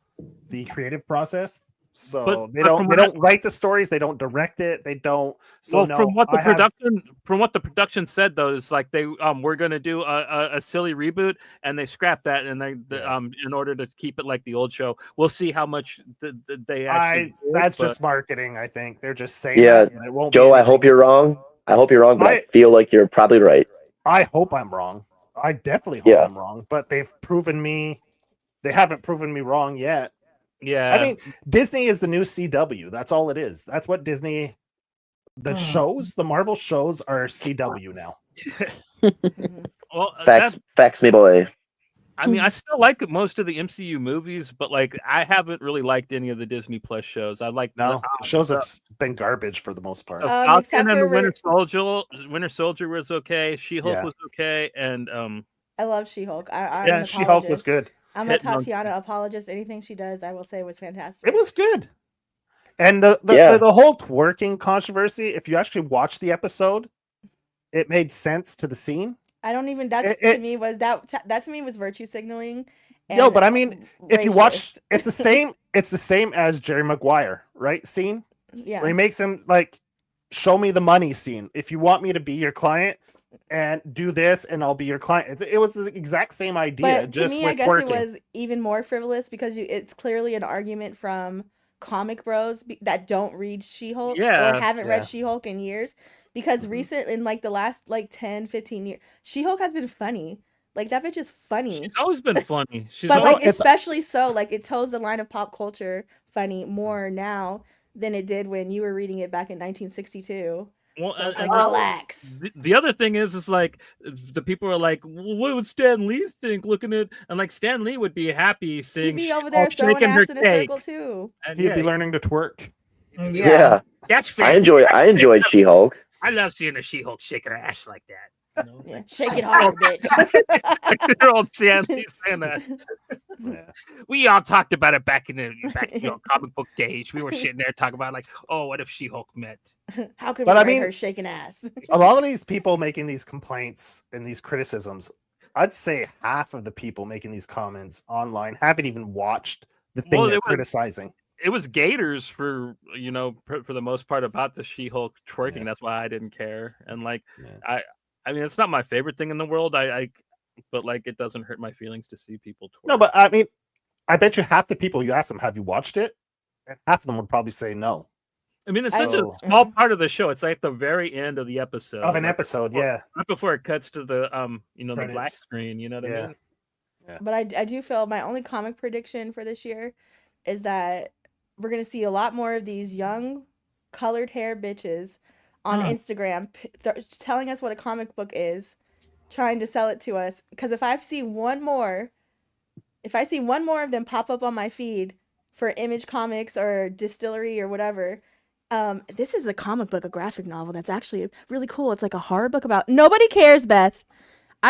the creative process. So But- they but don't from they what I- don't write the stories, they don't direct it, they don't. So well, no, from what the I have- production said though, is like they we're gonna do a silly reboot, and they scrapped that, and in order to keep it like the old show. We'll see how much they actually. that's but- just marketing. I think they're just saying Yeah, that. It won't be Joe, I anything. hope you're wrong. But I feel like you're probably right. I hope I'm wrong. I definitely hope Yeah. I'm wrong. But they haven't proven me wrong yet. Yeah, I mean, Disney is the new CW. That's all it is. That's what Disney. The shows, the Marvel shows, are CW now. well, Facts me, boy. I mean, I still like most of the MCU movies, but like I haven't really liked any of the Disney Plus shows. I like No, shows have been garbage for the most part. Falcon except and the for Winter Soldier. Winter Soldier was okay. She-Hulk was okay, and I love She-Hulk. I'm Yeah, an She-Hulk was apologist. good. I'm a Hitting on- Tatiana apologist. Anything she does, I will say was fantastic. It was good. And the Yeah. whole twerking controversy, if you actually watch the episode, it made sense to the scene. I don't even. That It- to me was that to me was virtue signaling. No, and but I mean, if you watch, racist. it's the same as Jerry Maguire, right? Scene yeah. where he makes him like, show me the money scene. If you want me to be your client and do this, and I'll be your client. It was the exact same idea, But to just me, I with guess twerking. it was even more frivolous because it's clearly an argument from comic bros that don't read She-Hulk Yeah, or haven't yeah. read She-Hulk in years. Because recent in like the last like 10, 15 years, She-Hulk has been funny. Like that bitch is funny. she's always been funny. She's But always, like especially so, like it toes the line of pop culture funny more now than it did when you were reading it back in 1962. well, So it's and- like relax. the other thing is like the people are like, well, what would Stan Lee think looking at? And like Stan Lee would be happy He'd seeing be over there She-Hulk throwing shaking her ass in a cake. circle too. And He'd be yeah, learning to twerk. Yeah, that's I fantastic. enjoyed She-Hulk. I love seeing a She-Hulk shaking her ass like that. You know? Yeah, shake it hard, bitch. Like your old Stan Lee saying that. Yeah. We all talked about it back in the comic book days. We were sitting there talking about like, oh, what if She-Hulk met? How could But we I write mean- her shaking ass? A lot of these people making these complaints and these criticisms, I'd say half of the people making these comments online haven't even watched the thing Well, they're it was- criticizing. It was Gators for for the most part about the She-Hulk twerking. Yeah. That's why I didn't care. And like Yeah. I mean, it's not my favorite thing in the world. But like it doesn't hurt my feelings to see people twerk. No, but I mean, I bet you half the people you ask them, have you watched it? And half of them would probably say no. I mean, it's such a So- small part of the show. It's like the very end of the episode. Of an like, episode, yeah. right before it cuts to the the black Credits. screen. You know what I Yeah. mean? But I do feel my only comic prediction for this year is that we're gonna see a lot more of these young, colored hair bitches on Instagram telling us what a comic book is, trying to sell it to us. Because if I see one more if I see one more of them pop up on my feed for Image Comics or Distillery or whatever, this is a comic book, a graphic novel that's actually really cool. It's like a horror book about nobody cares, Beth.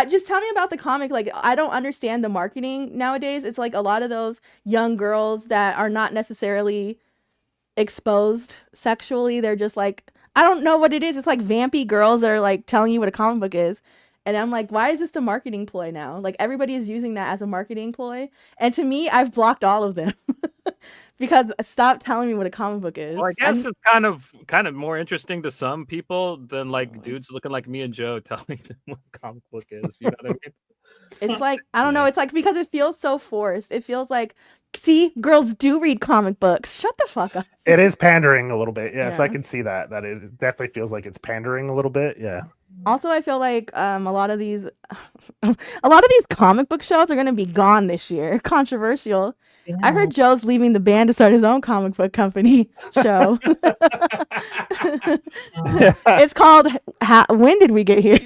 Just tell me about the comic. Like, I don't understand the marketing nowadays. It's like a lot of those young girls that are not necessarily exposed sexually. They're just like, I don't know what it is. It's like vampy girls that are like telling you what a comic book is. And I'm like, why is this the marketing ploy now? Like, everybody is using that as a marketing ploy. And to me, I've blocked all of them. Because stop telling me what a comic book is. Well, I guess it's kind of more interesting to some people than like dudes looking like me and Joe telling them what a comic book is. You know what I mean? It's like, I don't know. It's like, because it feels so forced. It feels like, see, girls do read comic books. Shut the fuck up. It is pandering a little bit. Yes, Yeah. I can see that it definitely feels like it's pandering a little bit. Yeah. Also, I feel like a lot of these comic book shows are gonna be gone this year. Controversial. Yeah. I heard Joe's leaving the band to start his own comic book company show. It's called When Did We Get Here?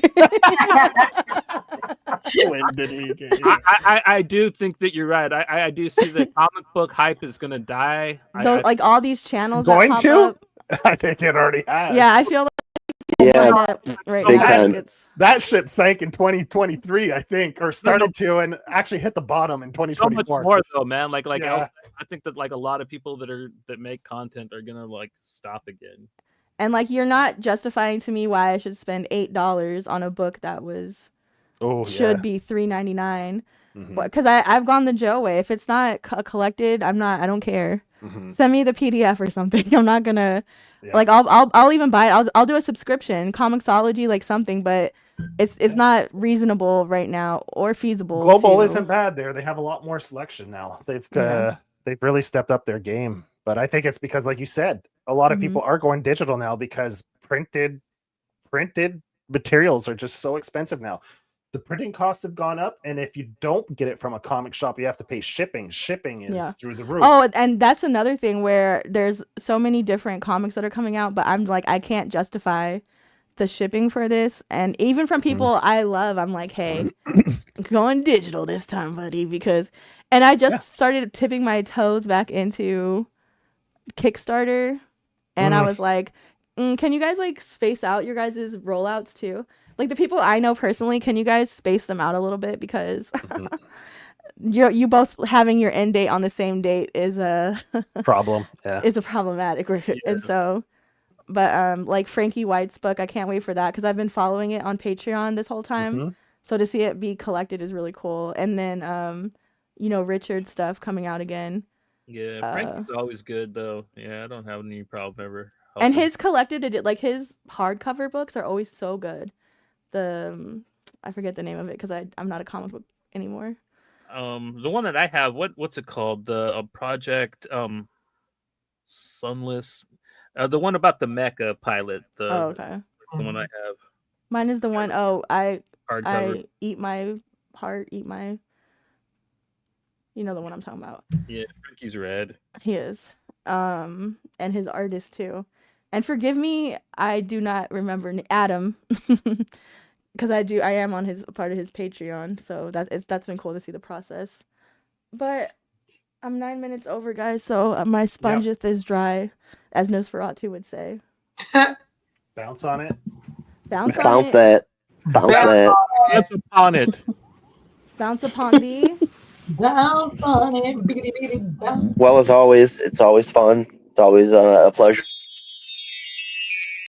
When did we get here? I do think that you're right. I do see the comic book hype is gonna die. Like all these channels going that pop to? up. I think it already has. Yeah, I feel like Big time. That ship sank in 2023, I think, or started to, and actually hit the bottom in 2024. So much more though, man. Like Yeah. I think that like a lot of people that make content are gonna like stop again. And like, you're not justifying to me why I should spend $8 on a book that should be $3.99. Because I've gone the Joe way. If it's not collected, I don't care. Send me the PDF or something. I'm not gonna like I'll even buy it. I'll do a subscription, Comixology, like something, but it's not reasonable right now or feasible. Global isn't bad there. They have a lot more selection now. They've really stepped up their game. But I think it's because, like you said, a lot of people are going digital now because printed materials are just so expensive now. The printing costs have gone up, and if you don't get it from a comic shop, you have to pay shipping. Shipping is through the roof. Oh, and that's another thing where there's so many different comics that are coming out, but I'm like, I can't justify the shipping for this. And even from people I love, I'm like, hey, going digital this time, buddy, because I just started tipping my toes back into Kickstarter, and I was like, can you guys like space out your guys' rollouts too? Like, the people I know personally, can you guys space them out a little bit? Because you both having your end date on the same date is a problem. Yeah, is a problematic. And so, but like Frankie White's book, I can't wait for that because I've been following it on Patreon this whole time. So to see it be collected is really cool. And then Richard's stuff coming out again. Yeah, Frankie's always good though. Yeah, I don't have any problem ever. And his collected, like his hardcover books are always so good. I forget the name of it because I'm not a comic book anymore. The one that I have, what's it called? The Project Sunless, the one about the Mecha pilot. Okay. The one I have. Mine is the one. I eat my heart, eat my. You know the one I'm talking about. Yeah, Frankie's red. He is. And his artist too. And forgive me, I do not remember Adam. Because I am on his part of his Patreon, so that's been cool to see the process. But I'm 9 minutes over, guys, so my spongeth is dry, as Nosferatu would say. Bounce on it. Bounce that. Bounce that. Bounce upon it. Bounce upon thee. Bounce on it. Biggity, biggity, bounce. Well, as always, it's always fun. It's always a pleasure.